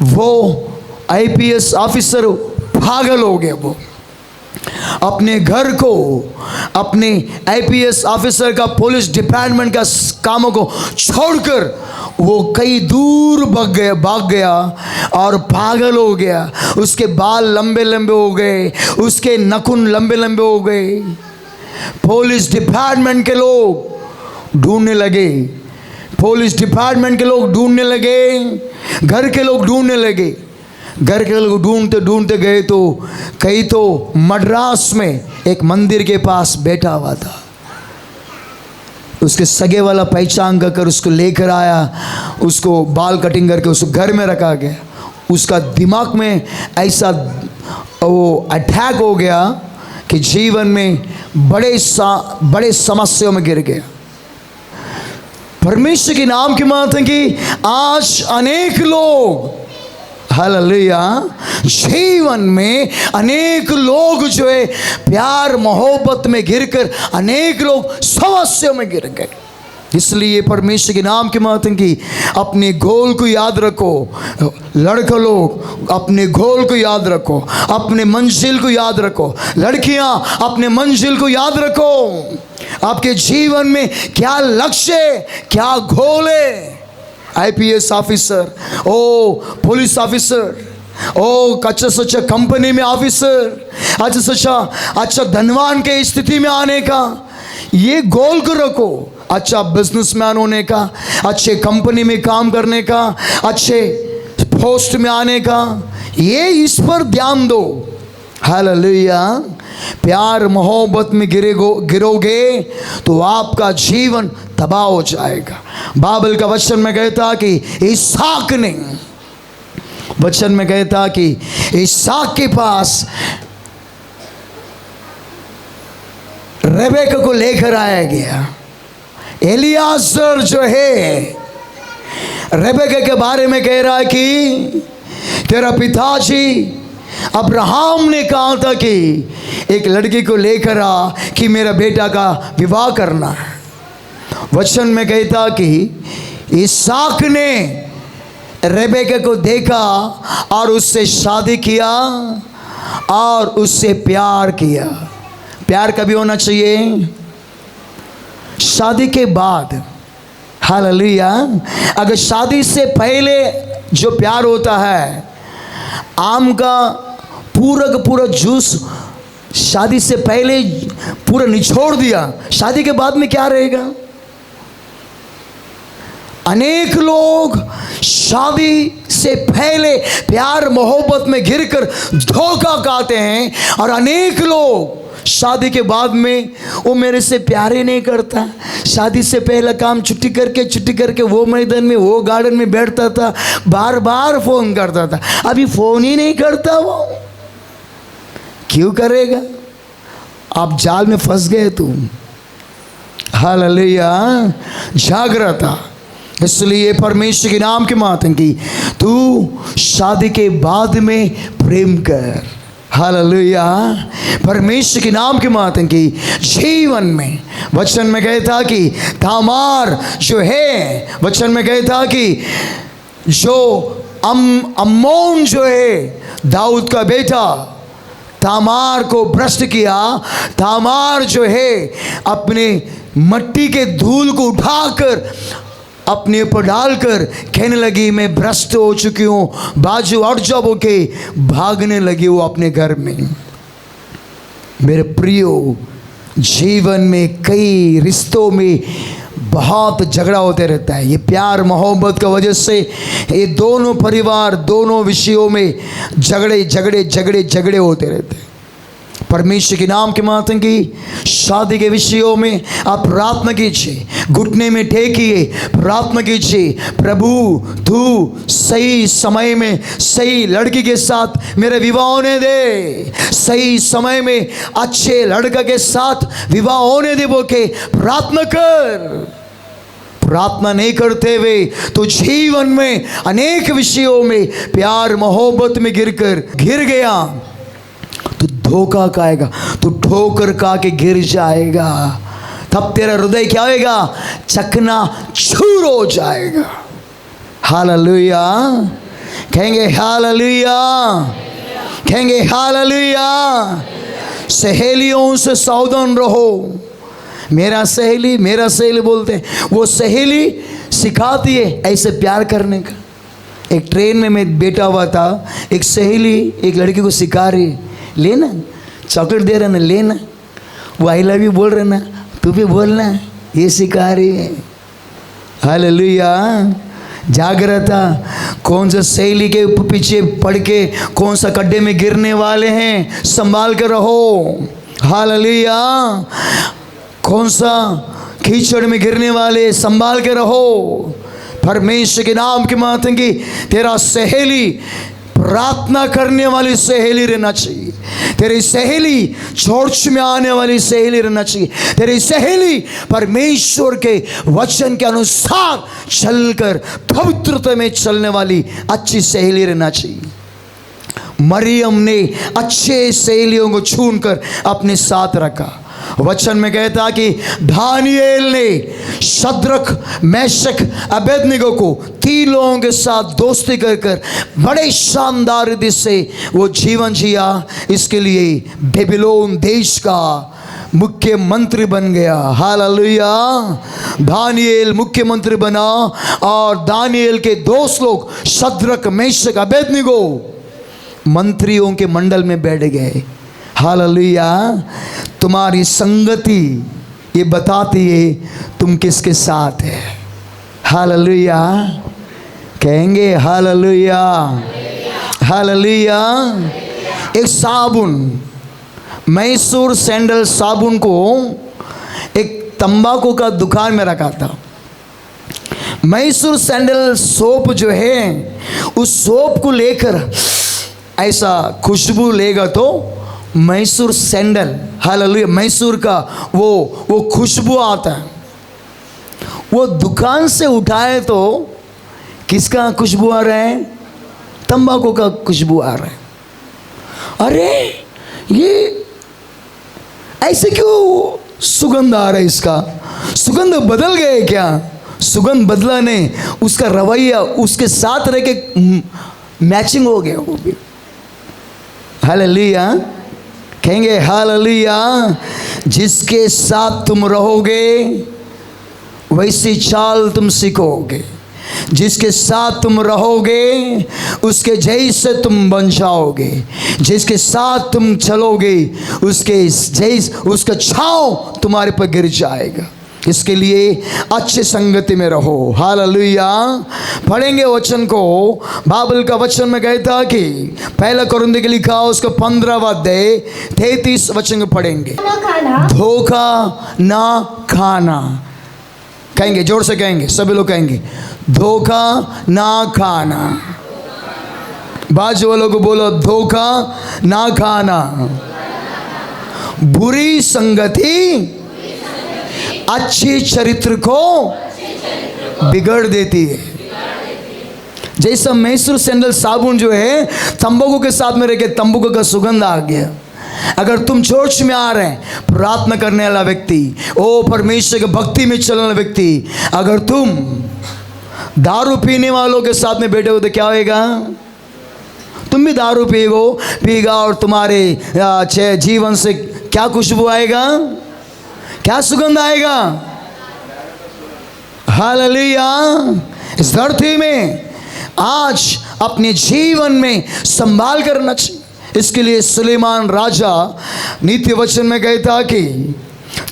वो आईपीएस ऑफिसर पागल हो गया। वो अपने घर को, अपने आईपीएस ऑफिसर का, पुलिस डिपार्टमेंट का कामों को छोड़कर वो कई दूर भाग गया और पागल हो गया। उसके बाल लंबे लंबे हो गए, उसके नाखून लंबे लंबे हो गए। पुलिस डिपार्टमेंट के लोग ढूंढने लगे, पुलिस डिपार्टमेंट के लोग ढूंढने लगे, घर के लोग ढूंढने लगे। घर के लोग ढूंढते ढूंढते गए तो कहीं तो मद्रास में एक मंदिर के पास बैठा हुआ था। उसके सगे वाला पहचान कर उसको लेकर आया, उसको बाल कटिंग करके उसको घर में रखा गया। उसका दिमाग में ऐसा वो अटैक हो गया कि जीवन में बड़े समस्याओं में गिर गया। परमेश्वर के नाम की बात है कि आज अनेक लोग, हालेलुया, जीवन में अनेक लोग जो है प्यार मोहब्बत में गिरकर अनेक लोग समस्याओं में गिर गए। इसलिए परमेश्वर के नाम की बात है कि अपने गोल को याद रखो। लड़के लोग अपने गोल को याद रखो, अपने मंजिल को याद रखो। लड़कियां अपने मंजिल को याद रखो। आपके जीवन में क्या लक्ष्य है, क्या गोल है? आईपीएस ऑफिसर, ओ पुलिस ऑफिसर, ओ अच्छा सच्चा कंपनी में ऑफिसर, अच्छा सच्चा अच्छा धनवान के स्थिति में आने का, ये गोल को रखो। अच्छा बिजनेसमैन होने का, अच्छे कंपनी में काम करने का, अच्छे पोस्ट में आने का, ये इस पर ध्यान दो। हालेलुया। प्यार मोहब्बत में गिरोगे तो आपका जीवन तबाह हो जाएगा। बाइबल का वचन में कहता कि इसहाक ने, वचन में कहता कि इसहाक के पास रेबेका को लेकर आया गया। एलियाजर जो है रेबेका के बारे में कह रहा है कि तेरा पिताजी अब्राहम ने कहा था कि एक लड़की को लेकर आ कि मेरा बेटा का विवाह करना है। वचन में कहता कि इसहाक ने रेबेका को देखा और उससे शादी किया और उससे प्यार किया। प्यार कभी होना चाहिए शादी के बाद। हालेलुया। अगर शादी से पहले जो प्यार होता है, आम का पूरा जूस शादी से पहले पूरा निचोड़ दिया, शादी के बाद में क्या रहेगा? अनेक लोग शादी से पहले प्यार मोहब्बत में गिरकर धोखा खाते हैं, और अनेक लोग शादी के बाद में वो मेरे से प्यार ही नहीं करता। शादी से पहला काम छुट्टी करके वो मैदान में वो गार्डन में बैठता था, बार बार फोन करता था, अभी फोन ही नहीं करता। वो क्यों करेगा? आप जाल में फंस गए तुम। हालेलुया, जागृता। इसलिए परमेश्वर के नाम की मातन की तू शादी के बाद में प्रेम कर। हालेलुया, परमेश्वर के नाम की मातन की जीवन में वचन में कहता कि तामार जो है, वचन में कहता कि जो अम्मोन जो है दाऊद का बेटा, तामार को भ्रष्ट किया। तामार जो है अपने मट्टी के धूल को उठाकर अपने ऊपर डालकर कहने लगी मैं भ्रष्ट हो चुकी हूँ, बाजू और जब होके भागने लगी वो अपने घर में। मेरे प्रियो, जीवन में कई रिश्तों में बहुत झगड़ा होते रहता है। ये प्यार मोहब्बत का वजह से ये दोनों परिवार दोनों विषयों में झगड़े होते रहते हैं। परमेश्वर के नाम के मातन की शादी के विषयों में आप प्रार्थना कीजिए, घुटने में टेकिए, प्रार्थना कीजिए, प्रभु तू सही समय में सही लड़की के साथ मेरे विवाह होने दे, सही समय में अच्छे लड़का के साथ विवाह होने दे बोल के प्रार्थना कर। प्रार्थना नहीं करते हुए तो जीवन में अनेक विषयों में प्यार मोहब्बत में गिर गया तो धोखा खाएगा, तो ठोकर खा के गिर जाएगा। तब तेरा हृदय क्या होगा? चकना चूर हो जाएगा। हालेलुया, कहेंगे हालेलुया, कहेंगे हालेलुया। सहेलियों से सावधान रहो। मेरा सहेली बोलते हैं, वो सहेली सिखाती है ऐसे प्यार करने का। एक ट्रेन में मैं बैठा हुआ था, एक सहेली एक लड़की को सिखा रही, लेना चॉकलेट दे रहा ना, लेना, वो आई लव यू बोल रहे ना, तू भी बोलना, ये सिखा रही है। हालेलुया, जागृता। कौन सा सहेली के पीछे पड़ के कौन सा गड्ढे में गिरने वाले हैं, संभाल के रहो। हालेलुया, कौन सा कीचड़ में गिरने वाले, संभाल के रहो। परमेश्वर के नाम की मातन की तेरा सहेली प्रार्थना करने वाली सहेली रहना चाहिए। तेरी सहेली चर्च में आने वाली सहेली रहना चाहिए। तेरी सहेली परमेश्वर के वचन के अनुसार चलकर पवित्रता में चलने वाली अच्छी सहेली रहना चाहिए। मरियम ने अच्छे सहेलियों को चुनकर अपने साथ रखा। वचन में कहता कि दानियेल ने शद्रक मेशक अबेदनिगो को 3 लोगों के साथ दोस्ती कर बड़े शानदार रीति से वो जीवन जिया। इसके लिए बेबीलोन देश का मुख्यमंत्री बन गया। हालेलुया, दानियेल मुख्यमंत्री बना और दानियेल के दोस्त लोग शद्रक मेशक अबेदनिगो मंत्रियों के मंडल में बैठ गए। हालेलुया, तुम्हारी संगति ये बताती है तुम किसके साथ है। हालेलुया, कहेंगे हालेलुया, हालेलुया। एक साबुन, मैसूर सैंडल साबुन को एक तंबाकू का दुकान में रखा था। मैसूर सैंडल सोप जो है, उस सोप को लेकर ऐसा खुशबू लेगा तो मैसूर सैंडल, हालेलुया, मैसूर का वो खुशबू आता है। वो दुकान से उठाए तो किसका खुशबू आ रहा है? तंबाकू का खुशबू आ रहा है। अरे ये ऐसे क्यों सुगंध आ रहा है? इसका सुगंध बदल गए क्या? सुगंध बदला नहीं, उसका रवैया उसके साथ रह के मैचिंग हो गया वो भी। हालेलुया, कहेंगे हालेलुया। जिसके साथ तुम रहोगे वैसी चाल तुम सीखोगे। जिसके साथ तुम रहोगे उसके जैसे तुम बन जाओगे। जिसके साथ तुम चलोगे उसके जैसे उसका छांव तुम्हारे पर गिर जाएगा। इसके लिए अच्छे संगति में रहो। हालेलुया। पढ़ेंगे वचन को। बाइबल का वचन में कहता कि पहला कुरिन्थियों के लिखा उसका 15वां अध्याय 33 वचन को पढ़ेंगे। न खाना, धोखा ना खाना। कहेंगे, जोर से कहेंगे, सभी लोग कहेंगे, धोखा ना खाना। बाजू वालों को बोलो, धोखा ना खाना। बुरी संगति अच्छी चरित्र को बिगड़ देती है। जैसा मैसूर सैंडल साबुन जो है तंबाकू के साथ में रह के तंबाकू का सुगंध आ गया। अगर तुम चर्च में आ रहे हैं, प्रार्थना करने वाला व्यक्ति, ओ परमेश्वर के भक्ति में चलने वाला व्यक्ति, अगर तुम दारू पीने वालों के साथ में बैठे हो तो क्या होएगा? तुम भी दारू पीगा और तुम्हारे जीवन से क्या खुशबू आएगा, क्या सुगंध आएगा? हालेलुया। इस धरती में आज अपने जीवन में संभाल करना चाहिए। इसके लिए सुलेमान राजा नीति वचन में कहता कि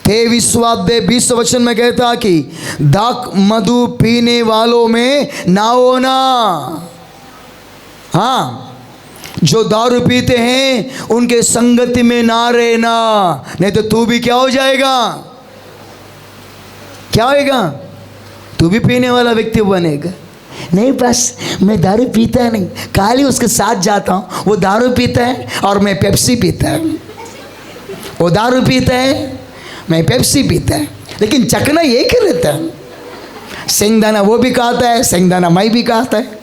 23वां अध्याय 20 वचन में कहता कि दाख मधु पीने वालों में ना होना। हाँ, जो दारू पीते हैं उनके संगति में ना रहना, नहीं तो तू भी क्या हो जाएगा? क्या होएगा? तू भी पीने वाला व्यक्ति बनेगा। नहीं, बस मैं दारू पीता नहीं, खाली उसके साथ जाता हूँ, वो दारू पीता है और मैं पेप्सी पीता है। वो दारू पीता है, मैं पेप्सी पीता है, लेकिन चखना एक ही रहता है। सिंगदाना वो भी खाता है, सिंगदाना मैं भी खाता है।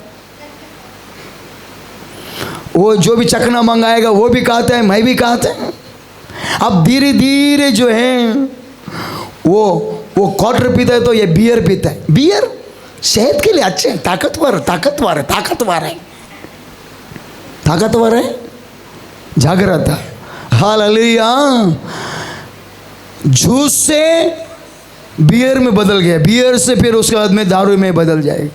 वो जो भी चखना मंगाएगा वो भी खाता है, मैं भी खाता है। अब धीरे धीरे जो है वो क्वार्टर पीता है तो ये बियर पीता है। बियर सेहत के लिए अच्छे, ताकतवर है, जागृत है। हालेलुया। जूस से बियर में बदल गया, बियर से फिर उसके बाद में दारू में बदल जाएगा।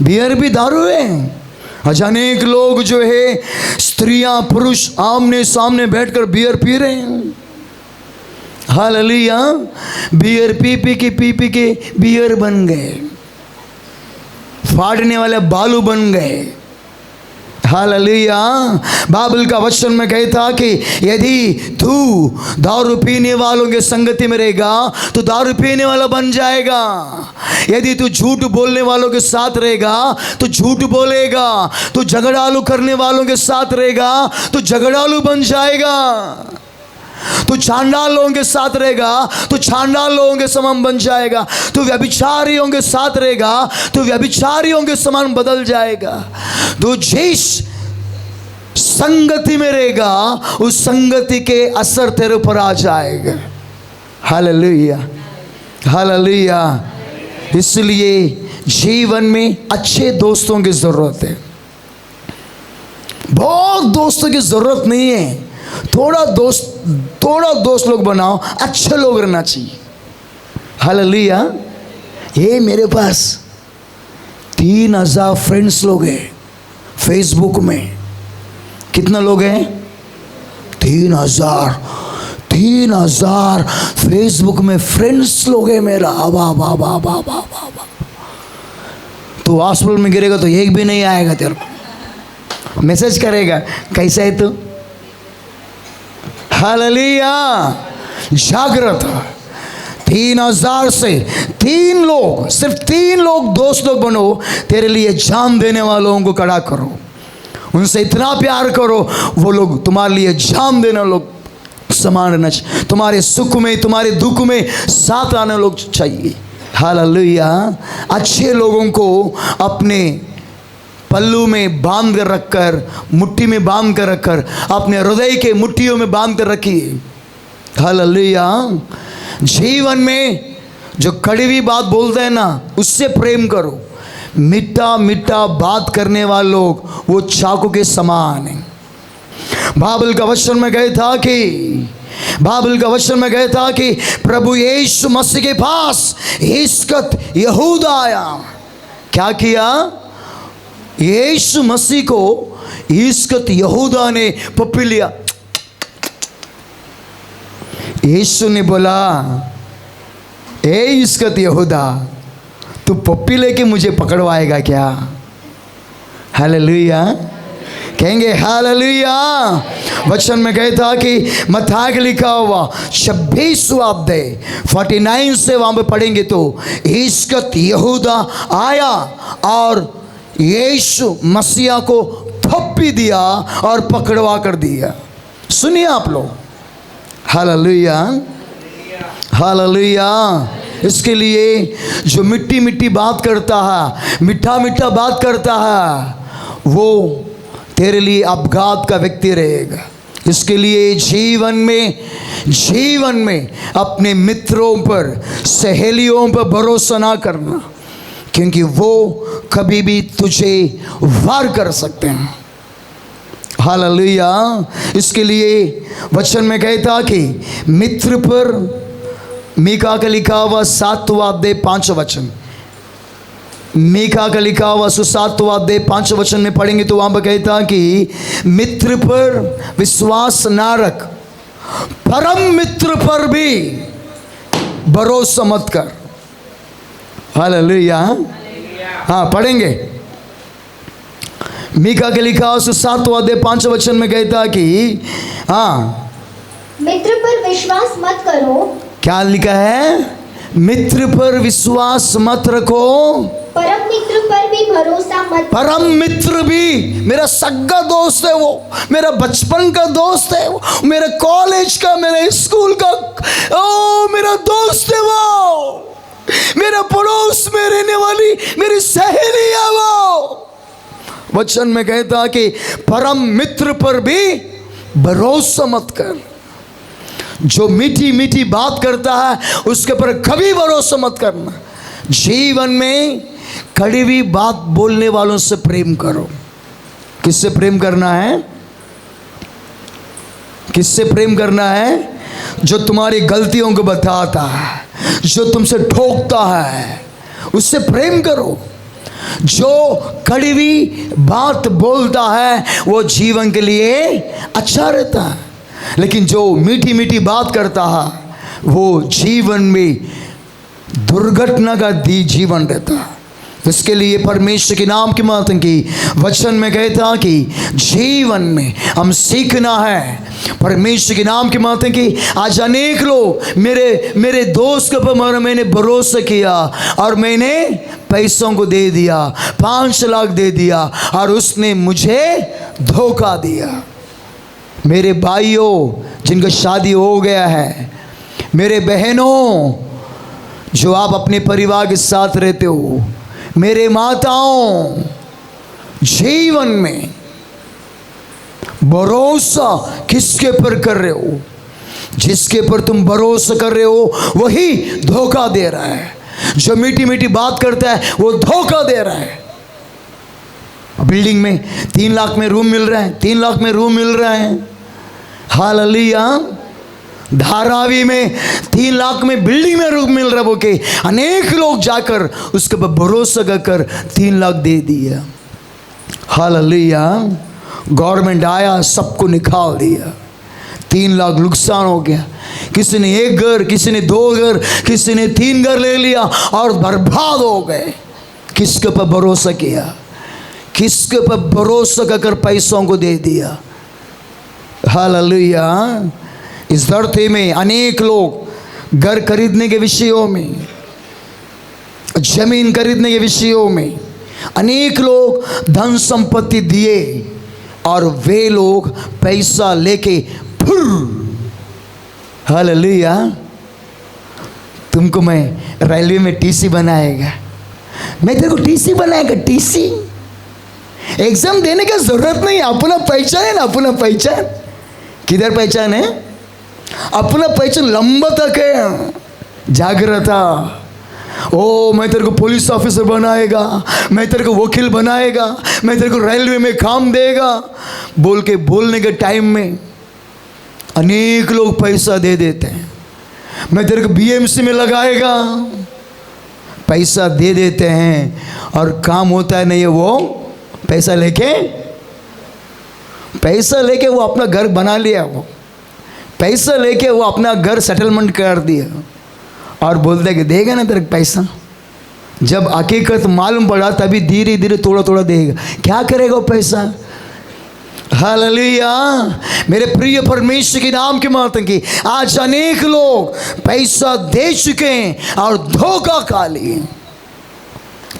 बियर भी दारू है। आज अनेक लोग जो है, स्त्रियां पुरुष आमने सामने बैठकर बियर पी रहे हैं। हालेलुया। बियर पी के बियर बन गए, फाड़ने वाले बालू बन गए। हालेलुया। बाइबल का वचन में कहता कि यदि तू दारू पीने वालों के संगति में रहेगा तो दारू पीने वाला बन जाएगा। यदि तू झूठ बोलने वालों के साथ रहेगा तो झूठ बोलेगा। तू झगड़ालू करने वालों के साथ रहेगा तो झगड़ालू बन जाएगा। तू चांडाल लोगों के साथ रहेगा तो चांडाल लोगों के समान बन जाएगा। तू व्यभिचारियों के साथ रहेगा तो व्यभिचारियों के समान बदल जाएगा। तू जिस संगति में रहेगा उस संगति के असर तेरे ऊपर आ जाएगा। Hallelujah, hallelujah. इसलिए जीवन में अच्छे दोस्तों की जरूरत है। बहुत दोस्तों की जरूरत नहीं है। थोड़ा दोस्त लोग बनाओ, अच्छे लोग रहना चाहिए। हालेलुया। ये मेरे पास 3000 फ्रेंड्स लोग हैं फेसबुक में। कितना लोग हैं? 3000 फेसबुक में फ्रेंड्स लोग हैं मेरा। वाह। तो हॉस्पिटल में गिरेगा तो एक भी नहीं आएगा तेरे को, मैसेज करेगा कैसा है तू। हालेलुया। जागृत 3000 से 3 लोग, सिर्फ 3 लोग दोस्त लोग बनो। तेरे लिए जान देने वालों को खड़ा करो, उनसे इतना प्यार करो वो लोग तुम्हारे लिए जान देने लोग समान रहना चाहिए। तुम्हारे सुख में तुम्हारे दुख में साथ आने लोग चाहिए। हालेलुया। अच्छे लोगों को अपने पल्लू में बांध कर रखकर, मुट्ठी में बांध कर रखकर, अपने हृदय के मुट्ठियों में बांध कर रखिए। हालेलुया। जीवन में जो कड़वी बात बोलते हैं ना, उससे प्रेम करो। मीठा मीठा बात करने वाले लोग वो चाकू के समान हैं। बाइबल का वचन में कहता कि प्रभु यीशु मसीह के पास इस्कत यहूदा आया। क्या किया? यीशु मसीह को इस्कत यहूदा ने पकड़ लिया। यीशु ने बोला ए इस्कत यहूदा, तू पप्पी लेके मुझे पकड़वाएगा क्या? हालेलुया, कहेंगे हालेलुया। वचन में कहता कि मत्था के लिखा हुआ 26वां अध्याय 49 से वहाँ पे पढ़ेंगे तो इस्कत यहूदा आया और यीशु मसीहा को थप्पी दिया और पकड़वा कर दिया। सुनिए आप लोग, हालेलुया हालेलुया। इसके लिए जो मिट्टी मिट्टी बात करता है, मीठा मीठा बात करता है, वो तेरे लिए अपघात का व्यक्ति रहेगा। इसके लिए जीवन में अपने मित्रों पर, सहेलियों पर भरोसा ना करना, क्योंकि वो कभी भी तुझे वार कर सकते हैं। हालेलुया। इसके लिए वचन में कहता कि मित्र पर, मीका का लिखा हुआ 7वां अध्याय 5 वचन, मीका का लिखा हुआ 7वां अध्याय 5 वचन में पढ़ेंगे तो वहाँ पर कहता कि मित्र पर विश्वास ना रख, परम मित्र पर भी भरोसा मत कर। हालेलुया। हाँ, पढ़ेंगे। मीका के लिखा हुआ 7वां अध्याय 5 वचन में कहता कि हाँ, मित्र पर विश्वास मत करो। क्या लिखा है? मित्र पर विश्वास मत रखो, परम मित्र पर भी भरोसा मत। परम मित्र भी, मेरा सगा दोस्त है वो, मेरा बचपन का दोस्त है वो, मेरे कॉलेज का, मेरे स्कूल का, ओ मेरा दोस्त है वो, मेरा पड़ोस में रहने वाली मेरी सहेली है वो। वचन में कहता कि परम मित्र पर भी भरोसा मत कर। जो मीठी मीठी बात करता है उसके पर कभी भरोसा मत करना। जीवन में कड़वी बात बोलने वालों से प्रेम करो। किससे प्रेम करना है? किससे प्रेम करना है? जो तुम्हारी गलतियों को बताता है, जो तुमसे ठोकता है, उससे प्रेम करो। जो कड़वी बात बोलता है वो जीवन के लिए अच्छा रहता है, लेकिन जो मीठी मीठी बात करता है वो जीवन में दुर्घटना का जीवन रहता है। इसके लिए परमेश्वर के नाम की महत्व की वचन में कहता कि जीवन में हम सीखना है परमेश्वर के नाम की महत्व की। आज अनेक लोग मेरे दोस्त के ऊपर मैंने भरोसा किया और मैंने पैसों को दे दिया, 5 लाख दे दिया और उसने मुझे धोखा दिया। मेरे भाइयों जिनका शादी हो गया है, मेरे बहनों जो आप अपने परिवार के साथ रहते हो, मेरे माताओं, जीवन में भरोसा किसके पर कर रहे हो? जिसके पर तुम भरोसा कर रहे हो वही धोखा दे रहा है। जो मीठी मीठी बात करता है वो धोखा दे रहा है। बिल्डिंग में 3 लाख में रूम मिल रहा है, 3 लाख में रूम मिल रहा है। हालेलुया। धारावी में 3 लाख में बिल्डिंग में रूम मिल रहा है, वो के अनेक लोग जाकर उसके पर भरोसा कर 3 लाख दे दिया। हालेलुया। गवर्नमेंट आया, सबको निकाल दिया, 3 लाख नुकसान हो गया। किसी ने 1 घर, किसी ने 2 घर, किसी ने 3 घर ले लिया और बर्बाद हो गए। किसके पर भरोसा किया? किसके पर भरोसा कर पैसों को दे दिया। हालेलुया। इस धरती में अनेक लोग घर खरीदने के विषयों में, जमीन खरीदने के विषयों में अनेक लोग धन संपत्ति दिए और वे लोग पैसा लेके फुर। हालेलुया। तुमको मैं रेलवे में टीसी बनाएगा, मैं तेरे को टीसी बनाएगा। टीसी एग्जाम देने का जरूरत नहीं, अपना पहचान है ना, अपना पहचान। किधर पहचान है? अपना पहचान लंबा तक है। जागृता, ओ मैं तेरे को पुलिस ऑफिसर बनाएगा, मैं तेरे को वकील बनाएगा, मैं तेरे को रेलवे में काम देगा बोल के बोलने के टाइम में अनेक लोग पैसा दे देते हैं। मैं तेरे को बीएमसी में लगाएगा, पैसा दे देते हैं और काम होता है नहीं है। वो पैसा लेके वो अपना घर बना लिया, वो पैसा लेके वो अपना घर सेटलमेंट कर दिया और बोलता है कि देगा ना तेरे को पैसा। जब हकीकत मालूम पड़ा तभी धीरे धीरे थोड़ा थोड़ा देगा। क्या करेगा वो पैसा? हालेलुया। मेरे प्रिय परमेश्वर के नाम के महत्व की आज अनेक लोग पैसा दे चुके हैं और धोखा खा लिए।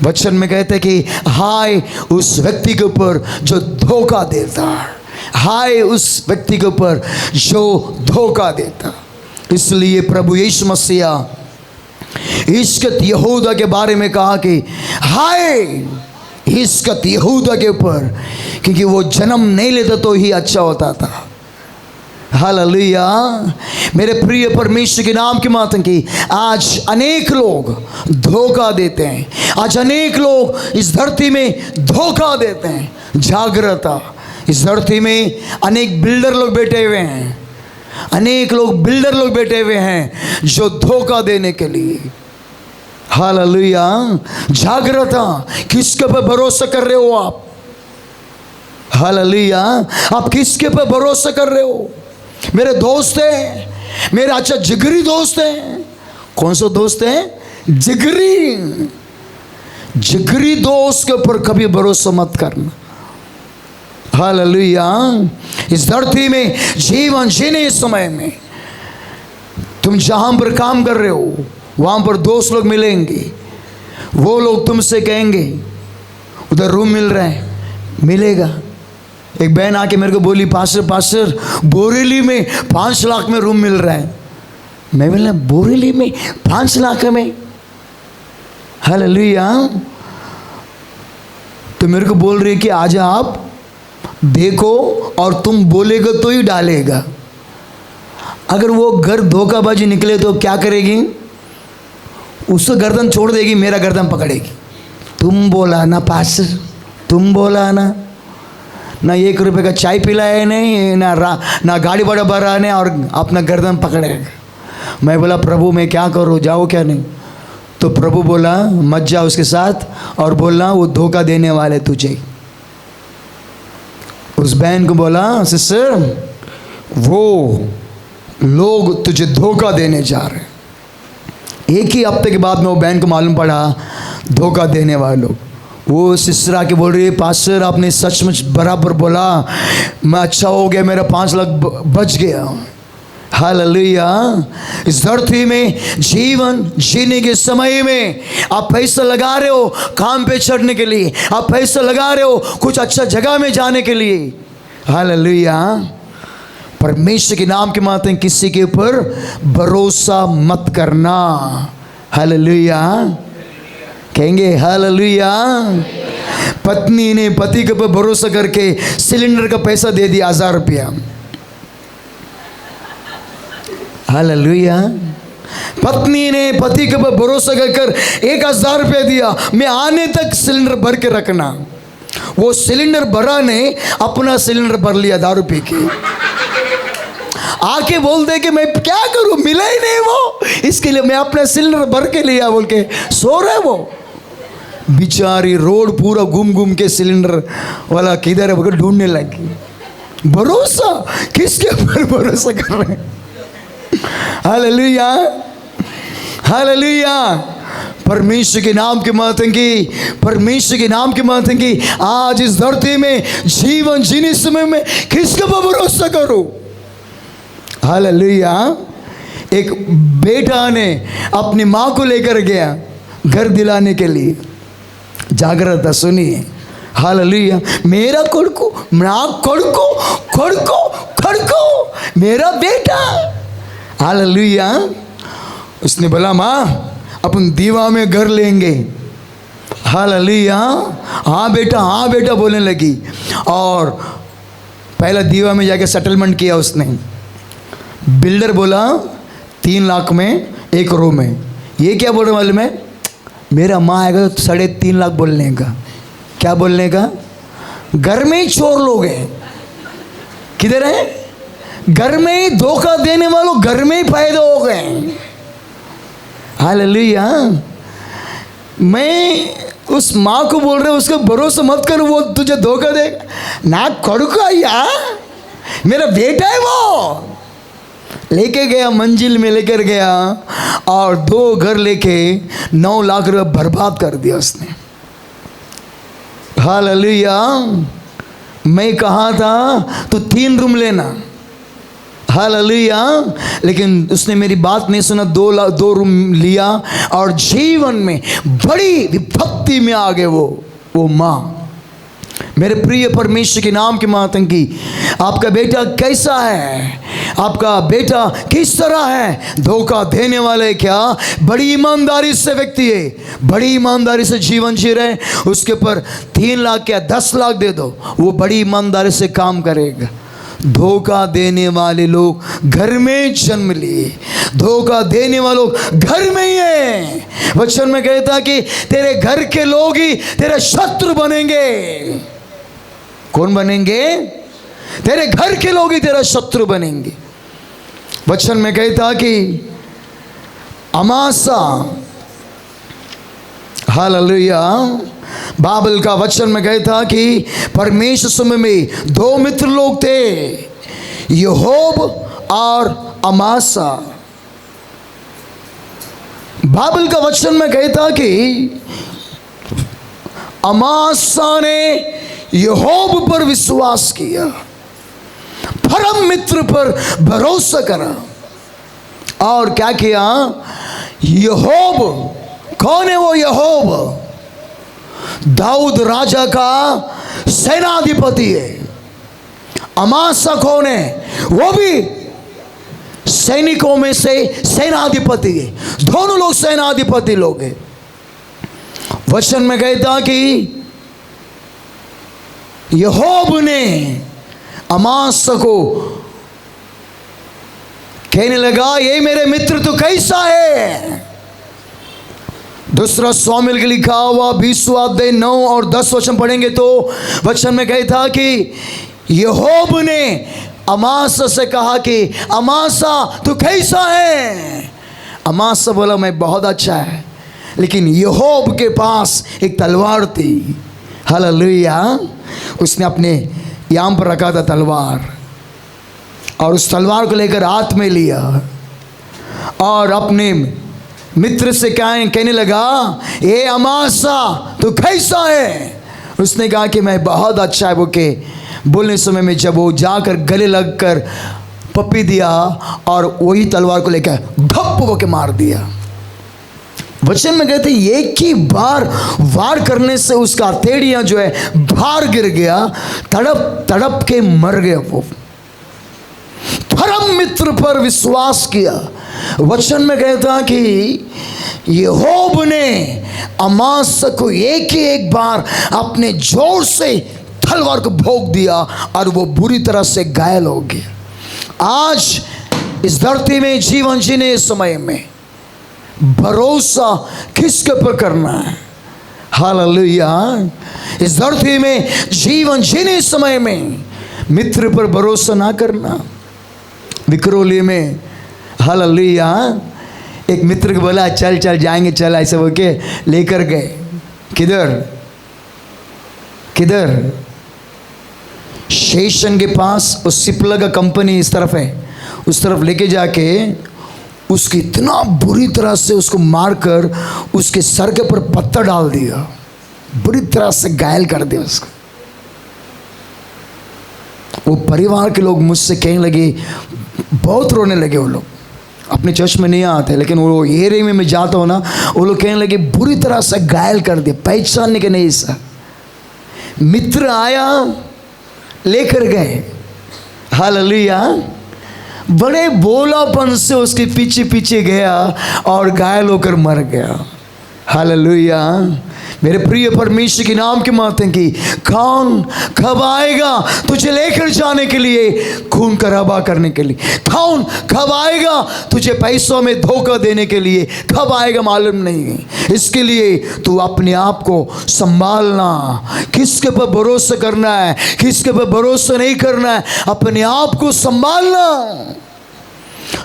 वचन में कहते हैं कि हाय उस व्यक्ति के ऊपर जो धोखा देता, हाय उस व्यक्ति के ऊपर जो धोखा देता। इसलिए प्रभु यीशु मसीह इश्कत यहूदा के बारे में कहा कि हाय इश्कत यहूदा के ऊपर, क्योंकि वो जन्म नहीं लेता तो ही अच्छा होता था। हालेलुया। मेरे प्रिय परमेश्वर के नाम की मातम की आज अनेक लोग धोखा देते हैं। आज अनेक लोग इस धरती में धोखा देते हैं। जागृता, इस धरती में अनेक बिल्डर लोग बैठे हुए हैं, अनेक लोग बिल्डर लोग बैठे हुए हैं जो धोखा देने के लिए। हालेलुया। जागृता, किसके पर भरोसा कर रहे हो आप? हालेलुया। आप किसके पर भरोसा कर रहे हो? मेरे दोस्त हैं, मेरे अच्छा जिगरी दोस्त हैं। कौन सा दोस्त है? जिगरी। जिगरी दोस्त के ऊपर कभी भरोसा मत करना। हालेलुया। इस धरती में जीवन जीने इस समय में तुम जहां पर काम कर रहे हो वहां पर दोस्त लोग मिलेंगे। वो लोग तुमसे कहेंगे उधर रूम मिल रहा है, मिलेगा। एक बहन आके मेरे को बोली, पास्टर बोरेली में 5 लाख में रूम मिल रहा है। मैं बोला बोरेली में 5 लाख में? हालेलुया। तो मेरे को बोल रही है कि आज आप देखो और तुम बोलेगा तो ही डालेगा। अगर वो घर धोखाबाजी निकले तो क्या करेगी? उसको गर्दन छोड़ देगी, मेरा गर्दन पकड़ेगी। तुम बोला ना पास्टर, तुम बोला ना 1 रुपये का चाय पिलाया नहीं, ना गाड़ी बड़ा भरा नहीं और अपना गर्दन पकड़ेगा। मैं बोला प्रभु मैं क्या करूँ, जाओ क्या नहीं? तो प्रभु बोला मत जा उसके साथ और बोलना वो धोखा देने वाले तुझे। उस बहन को बोला सिस्टर वो लोग तुझे धोखा देने जा रहे हैं। एक ही हफ्ते के बाद में वो बहन को मालूम पड़ा धोखा देने वाले लोग। वो सिस्टर आके बोल रही है पास्टर आपने सचमुच बराबर बोला, मैं अच्छा हो गया, मेरा 5 लाख बच गया। हालेलुया। इस धरती में जीवन जीने के समय में आप पैसा लगा रहे हो काम पे चढ़ने के लिए, आप पैसा लगा रहे हो कुछ अच्छा जगह में जाने के लिए। हालेलुया। परमेश्वर के नाम के माते किसी के ऊपर भरोसा मत करना। हालेलुया। कहेंगे हालेलुया। पत्नी ने पति के ऊपर भरोसा करके सिलेंडर का पैसा दे दिया 1000 रुपया। हालेलुया। पत्नी ने पति के ऊपर भरोसा कर 1000 रुपया दिया, मैं आने तक सिलेंडर भर के रखना। वो सिलेंडर भरा ने अपना सिलेंडर भर लिया दारू पी के। आके बोल दे कि मैं क्या करूं, मिला ही नहीं वो, इसके लिए मैं अपना सिलेंडर भर के लिया बोल के सो रहे वो। बिचारी रोड पूरा घूम के सिलेंडर वाला किधर है बोल ढूंढने लगी। भरोसा किसके ऊपर भरोसा कर रहे हैं? हालेलुया। हालेलुया। परमेश्वर के नाम के महत्व की, परमेश्वर के नाम के महत्व की आज इस धरती में जीवन जीने समय में किसके ऊपर भरोसा करूं? हालेलुया। एक बेटा ने अपनी माँ को लेकर गया घर दिलाने के लिए। जागृता सुनिए। हालेलुया। मेरा कोड़को मेरा बेटा। हालेलुया। उसने बोला माँ अपन दीवा में घर लेंगे। हालेलुया। हाँ बेटा बोलने लगी। और पहला दीवा में जाके सेटलमेंट किया उसने। बिल्डर बोला 3 लाख में 1 रूम है। ये क्या बोल रहे मालूम है? मेरा माँ आएगा तो 3.5 लाख बोलने का। क्या बोलने का? घर में ही चोर लोग हैं। किधर है? घर में ही धोखा देने वालों घर में ही फायदा हो गए। हालेलुया। मैं उस माँ को बोल रहा हूँ उसका भरोसा मत कर, वो तुझे धोखा देगा ना। कड़का या मेरा बेटा है वो। लेके गया, मंजिल में लेकर गया और 2 घर लेके 9 लाख रुपए बर्बाद कर दिया उसने। हालेलुया। मैं कहा था तो 3 रूम लेना, हालेलुया, लेकिन उसने मेरी बात नहीं सुना, 2 रूम लिया और जीवन में बड़ी विपत्ति में आ गए वो माँ। मेरे प्रिय परमेश्वर के नाम की मातंगी, आपका बेटा कैसा है? आपका बेटा किस तरह है? धोखा देने वाले क्या? बड़ी ईमानदारी से व्यक्ति है, बड़ी ईमानदारी से जीवन जी रहे, उसके ऊपर 3 लाख या 10 लाख दे दो, वो बड़ी ईमानदारी से काम करेगा। धोखा देने वाले लोग घर में जन्म लिए, धोखा देने वाले लोग घर में ही है। वचन में कहता कि तेरे घर के लोग ही तेरे शत्रु बनेंगे। कौन बनेंगे? तेरे घर के लोग ही तेरा शत्रु बनेंगे। वचन में कहता कि अमासा, हालेलुया, बाइबल का वचन में कहता कि परमेश्वर समय में 2 मित्र लोग थे, यहोब और अमासा। बाइबल का वचन में कहता कि अमासा ने यहोब पर विश्वास किया, परम मित्र पर भरोसा करा और क्या किया? यहोब, कौन है वो यहोब? दाऊद राजा का सेनाधिपति है। अमासा कौन है? वो भी सैनिकों में से सेनाधिपति है। दोनों लोग सेनाधिपति लोग हैं। वचन में कहता कि यहोब ने अमासा को कहने लगा, ये मेरे मित्र तो कैसा है? दूसरा स्वामिल के लिखा हुआ 20वां अध्याय 9 और 10 वचन पढ़ेंगे तो वचन में कहता कि यहोब ने अमासा से कहा कि अमासा तू कैसा है? अमासा बोला मैं बहुत अच्छा है, लेकिन यहोब के पास एक तलवार थी। हालेलुया। उसने अपने याम पर रखा था तलवार, और उस तलवार को लेकर हाथ में लिया और अपने मित्र से कहने लगा, ए अमासा तू कैसा है? उसने कहा कि मैं बहुत अच्छा है। वो के बोलने समय में जब वो जाकर गले लगकर पप्पी दिया और वही तलवार को लेकर धप वो के मार दिया। वचन में कहते एक ही बार वार करने से उसका हथेड़ियां जो है बाहर गिर गया, तड़प तड़प के मर गया। वो परम मित्र पर विश्वास किया। वचन में कहता कि यहोब ने अमासा को एक बार अपने जोर से तलवार को भोंक दिया और वो बुरी तरह से घायल हो गया। आज इस धरती में जीवन जीने समय में भरोसा किसके ऊपर करना है? हालेलुया। इस धरती में जीवन जीने समय में मित्र पर भरोसा ना करना। विक्रोली में हालेलुया एक मित्र को बोला चल चल जाएंगे, चल ऐसे बोल के लेकर गए। किधर किधर? स्टेशन के पास उस सिपला का कंपनी इस तरफ है, उस तरफ लेके जाके उसकी इतना बुरी तरह से उसको मारकर उसके सर के ऊपर पत्थर डाल दिया, बुरी तरह से घायल कर दिया उसको। वो परिवार के लोग मुझसे कहने लगे, बहुत रोने लगे। वो लोग अपने चर्च में नहीं आते, लेकिन वो एरिया में मैं जाता हूँ ना, वो लोग कहने लगे बुरी तरह से घायल कर दिया, पहचानने के नहीं सा। मित्र आया लेकर गए। हालेलुया। बड़े बोलापन से उसके पीछे पीछे गया और घायल होकर मर गया। हालेलुया। मेरे प्रिय परमेश्वर के नाम की माते की कौन कब आएगा तुझे लेकर जाने के लिए, खून खराबा करने के लिए? कौन कब आएगा तुझे पैसों में धोखा देने के लिए? कब आएगा मालूम नहीं। इसके लिए तू अपने आप को संभालना, किसके पर भरोसा करना है, किसके पर भरोसा नहीं करना है, अपने आप को संभालना।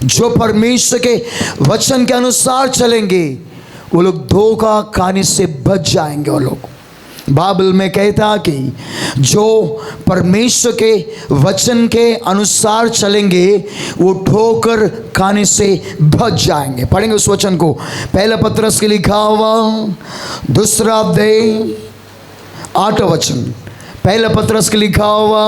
जो परमेश्वर के वचन के अनुसार चलेंगे वो लोग धोखा खाने से बच जाएंगे। वो लोग बाइबल में कहता कि जो परमेश्वर के वचन के अनुसार चलेंगे वो ठोकर खाने से बच जाएंगे। पढ़ेंगे उस वचन को। पहला पत्रस के लिखा हुआ 2 अध्याय 8 वचन। पहला पत्रस के लिखा हुआ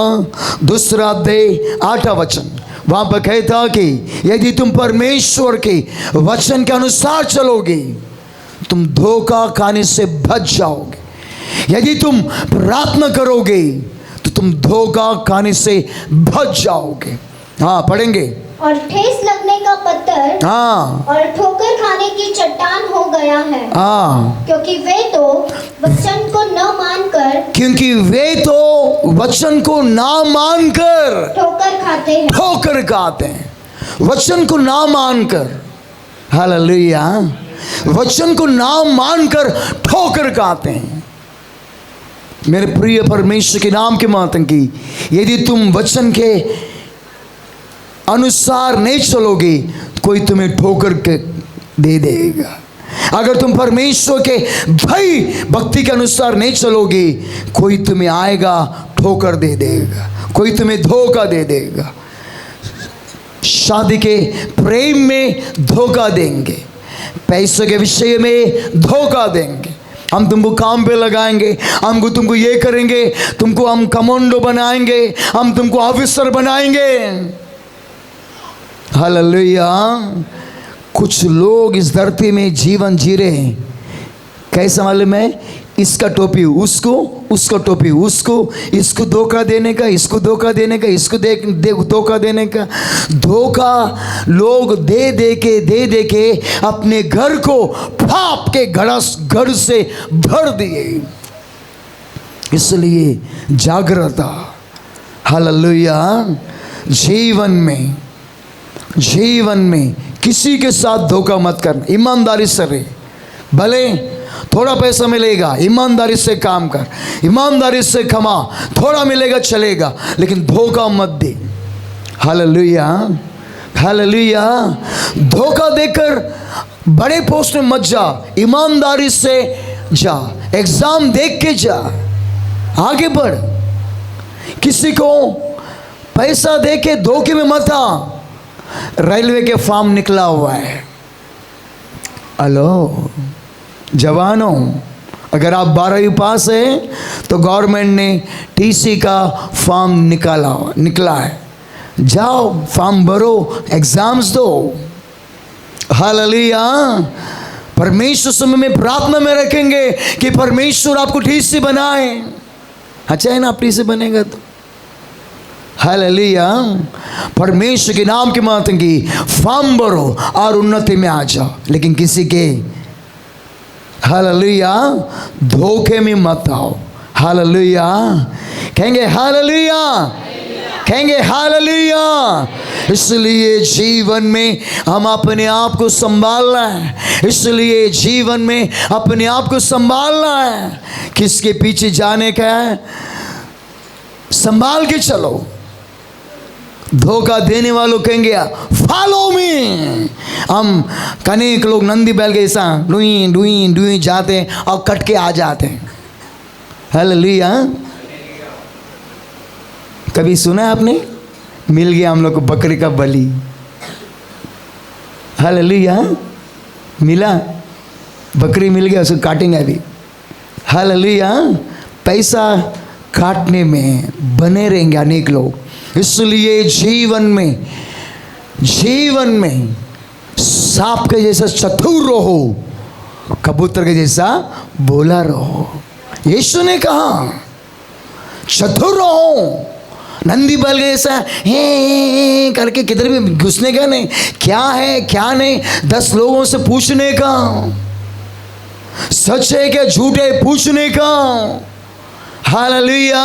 2 अध्याय 8 वचन। वहाँ पर कहता कि यदि तुम परमेश्वर के वचन के अनुसार चलोगे तुम धोखा खाने से बच जाओगे। यदि तुम प्रार्थना करोगे तो तुम धोखा खाने से बच जाओगे। हाँ पढ़ेंगे। और ठेस लगने का पत्थर हाँ और ठोकर खाने की चट्टान हो गया है, हाँ, क्योंकि वे तो वचन को न मानकर क्योंकि वे तो वचन को ना मानकर ठोकर खाते हैं। ठोकर खाते हैं। वचन को ना मानकर, हालेलुया, वचन को ना मानकर ठोकर खाते हैं। मेरे प्रिय परमेश्वर के नाम के मातन की, यदि तुम वचन के अनुसार नहीं चलोगे कोई तुम्हें ठोकर के दे देगा। अगर तुम परमेश्वर के भय भक्ति के अनुसार नहीं चलोगे कोई तुम्हें आएगा ठोकर दे देगा, कोई तुम्हें धोखा दे देगा। शादी के प्रेम में धोखा देंगे, पैसों के विषय में धोखा देंगे। हम तुमको काम पे लगाएंगे, हमको तुमको ये करेंगे, तुमको हम कमांडो बनाएंगे, हम तुमको ऑफिसर बनाएंगे। हालेलुया। कुछ लोग इस धरती में जीवन जी रहे हैं, कैसा मालूम है? इसका टोपी उसको, उसका टोपी उसको, इसको धोखा देने का, इसको धोखा देने का, इसको धोखा देने का। धोखा लोग दे दे के अपने घर को पाप के घर से भर दिए। इसलिए जागृता, हालेलुया। जीवन में किसी के साथ धोखा मत करना, ईमानदारी से रहे। भले थोड़ा पैसा मिलेगा, ईमानदारी से काम कर, ईमानदारी से कमा, थोड़ा मिलेगा चलेगा, लेकिन धोखा मत दे। Hallelujah, hallelujah. धोखा देकर बड़े पोस्ट में मत जा, ईमानदारी से जा, एग्जाम देख के जा, आगे बढ़। किसी को पैसा दे के धोखे में मत आ। रेलवे के फॉर्म निकला हुआ है, हेलो जवानों, अगर आप 12वीं पास हैं तो गवर्नमेंट ने टीसी का फॉर्म निकला है, जाओ फॉर्म भरो, एग्जाम्स दो। हालेलुया। परमेश्वर समय में प्रार्थना में रखेंगे कि परमेश्वर आपको टीसी बनाए। अच्छा है ना, आप टीसी बनेगा तो। हालेलुया। परमेश्वर के नाम की मातंगी फॉर्म भरो और उन्नति में आ जाओ, लेकिन किसी के हालेलुया धोखे में मत आओ। हालेलुया। कहेंगे हालेलुया, कहेंगे हालेलुया। इसलिए जीवन में हम अपने आप को संभालना है, इसलिए जीवन में अपने आप को संभालना है। किसके पीछे जाने का है, संभाल के चलो। धोखा देने वालों कहेंगे फॉलो मी। हम कनेक लोग नंदी बैल के ऐसा डुई डुई डुई जाते हैं और कट के आ जाते हैं। हालेलुया। कभी सुना है आपने, मिल गया हम लोग को बकरी का बलि। हालेलुया। मिला, बकरी मिल गया, उसको काटेंगे अभी। हालेलुया। पैसा काटने में बने रहेंगे अनेक लोग। इसलिए जीवन में सांप के जैसा चतुर रहो, कबूतर के जैसा बोला रहो। यीशु ने कहा चतुर रहो, नंदी बैल के जैसा हे करके किधर भी घुसने का नहीं, क्या है क्या नहीं 10 लोगों से पूछने का, सच है क्या झूठ है पूछने का। हालेलुया।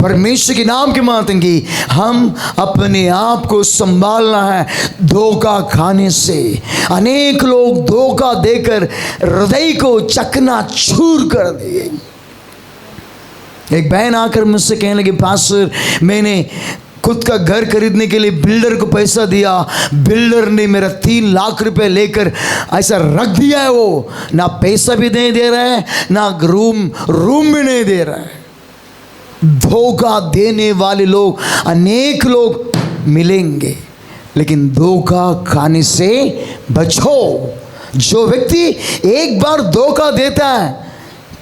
परमेश्वर के नाम की मातंगी हम अपने आप को संभालना है धोखा खाने से। अनेक लोग धोखा देकर हृदय को चकनाचूर कर दिए। एक बहन आकर मुझसे कहने लगी, पास्टर मैंने खुद का घर खरीदने के लिए बिल्डर को पैसा दिया, बिल्डर ने मेरा 3 लाख रुपए लेकर ऐसा रख दिया है, वो ना पैसा भी नहीं दे रहा है, ना रूम भी नहीं दे रहा है। धोखा देने वाले लोग अनेक लोग मिलेंगे, लेकिन धोखा खाने से बचो। जो व्यक्ति एक बार धोखा देता है,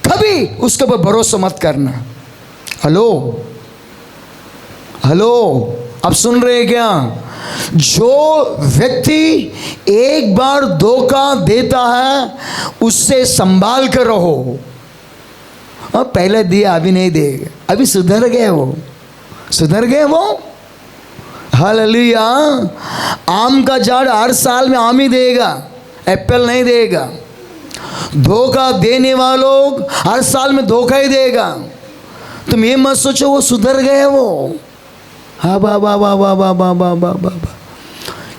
कभी उसके ऊपर भरोसा मत करना। हेलो हेलो, आप सुन रहे हैं क्या? जो व्यक्ति एक बार धोखा देता है, उससे संभाल कर रहो। पहले दिया, अभी नहीं देगा, अभी सुधर गए वो, सुधर गए वो। हालेलुया। आम का झाड़ हर साल में आम ही देगा, एप्पल नहीं देगा। धोखा देने वालों हर साल में धोखा ही देगा। तुम ये मत सोचो वो सुधर गए वो। हाँ बाबा बाबा बाबा बाबा बाबा,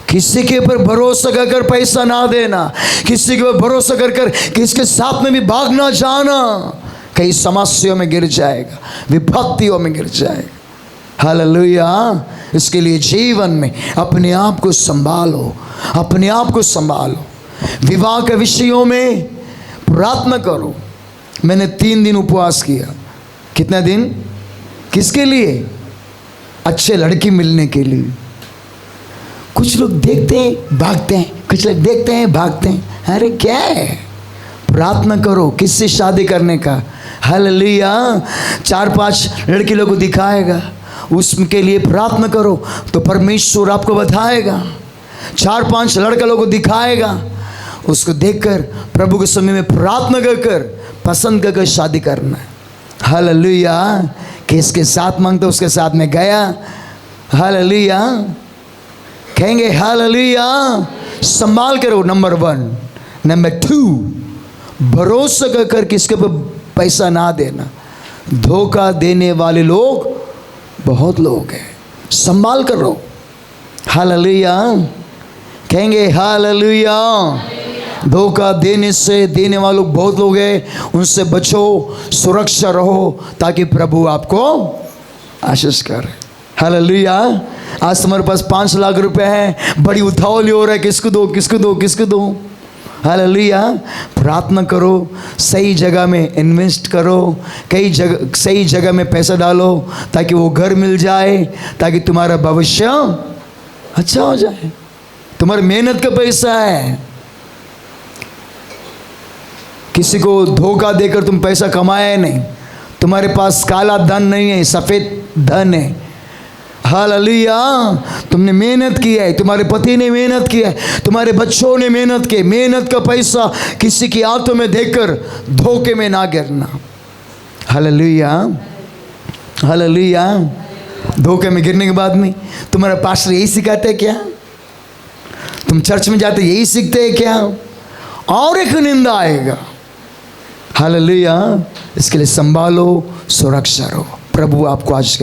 किसी के ऊपर भरोसा कर पैसा ना देना, किसी के ऊपर भरोसा कर किसके साथ में भी भाग ना जाना। कई समस्याओं में गिर जाएगा, विपत्तियों में गिर जाएगा। हालेलुया। इसके लिए जीवन में अपने आप को संभालो, अपने आप को संभालो। विवाह के विषयों में प्रार्थना करो। मैंने 3 दिन उपवास किया। कितने दिन? किसके लिए? अच्छे लड़की मिलने के लिए। कुछ लोग देखते हैं भागते हैं, कुछ लोग देखते हैं भागते हैं। अरे क्या है? प्रार्थना करो किससे शादी करने का। हालेलुया। 4-5 लड़की लोगों को दिखाएगा, उसके लिए प्रार्थना करो तो परमेश्वर आपको बताएगा। 4-5 लड़का लोगों को दिखाएगा, उसको देखकर प्रभु के समय में प्रार्थना कर पसंद कर शादी करना। हालेलुया। किसके साथ मांगते उसके साथ में गया। हालेलुया। कहेंगे हालेलुया। संभाल करो। नंबर 1। नंबर 2, भरोसा कर किसके पर पैसा ना देना। धोखा देने वाले लोग बहुत लोग हैं, संभाल कर रहो। हालेलुया। कहेंगे हालेलुया। धोखा देने वालों बहुत लोग हैं, उनसे बचो, सुरक्षा रहो, ताकि प्रभु आपको आशीष करे। हालेलुया। आज तुम्हारे पास 5 लाख रुपए है, बड़ी उतावली हो रहा है, किसको दो किसको दो किसको दो। हालेलुया। प्रार्थना करो, सही जगह में इन्वेस्ट करो, सही जगह में पैसा डालो, ताकि वो घर मिल जाए, ताकि तुम्हारा भविष्य अच्छा हो जाए। तुम्हारी मेहनत का पैसा है। किसी को धोखा देकर तुम पैसा कमाया नहीं। तुम्हारे पास काला धन नहीं है, सफ़ेद धन है। हालेलुया। तुमने मेहनत की है, तुम्हारे पति ने मेहनत की है, तुम्हारे बच्चों ने मेहनत की। मेहनत का पैसा किसी की हाथों में देकर धोखे में ना गिरना। हालेलुया। हालेलुया। धोखे में गिरने के बाद में तुम्हारा पास्टर यही सिखाते हैं क्या? तुम चर्च में जाते यही सीखते हैं क्या? और एक निंदा आएगा। हालेलुया। इसके लिए संभालो, सुरक्षा रहो। प्रभु आपको आज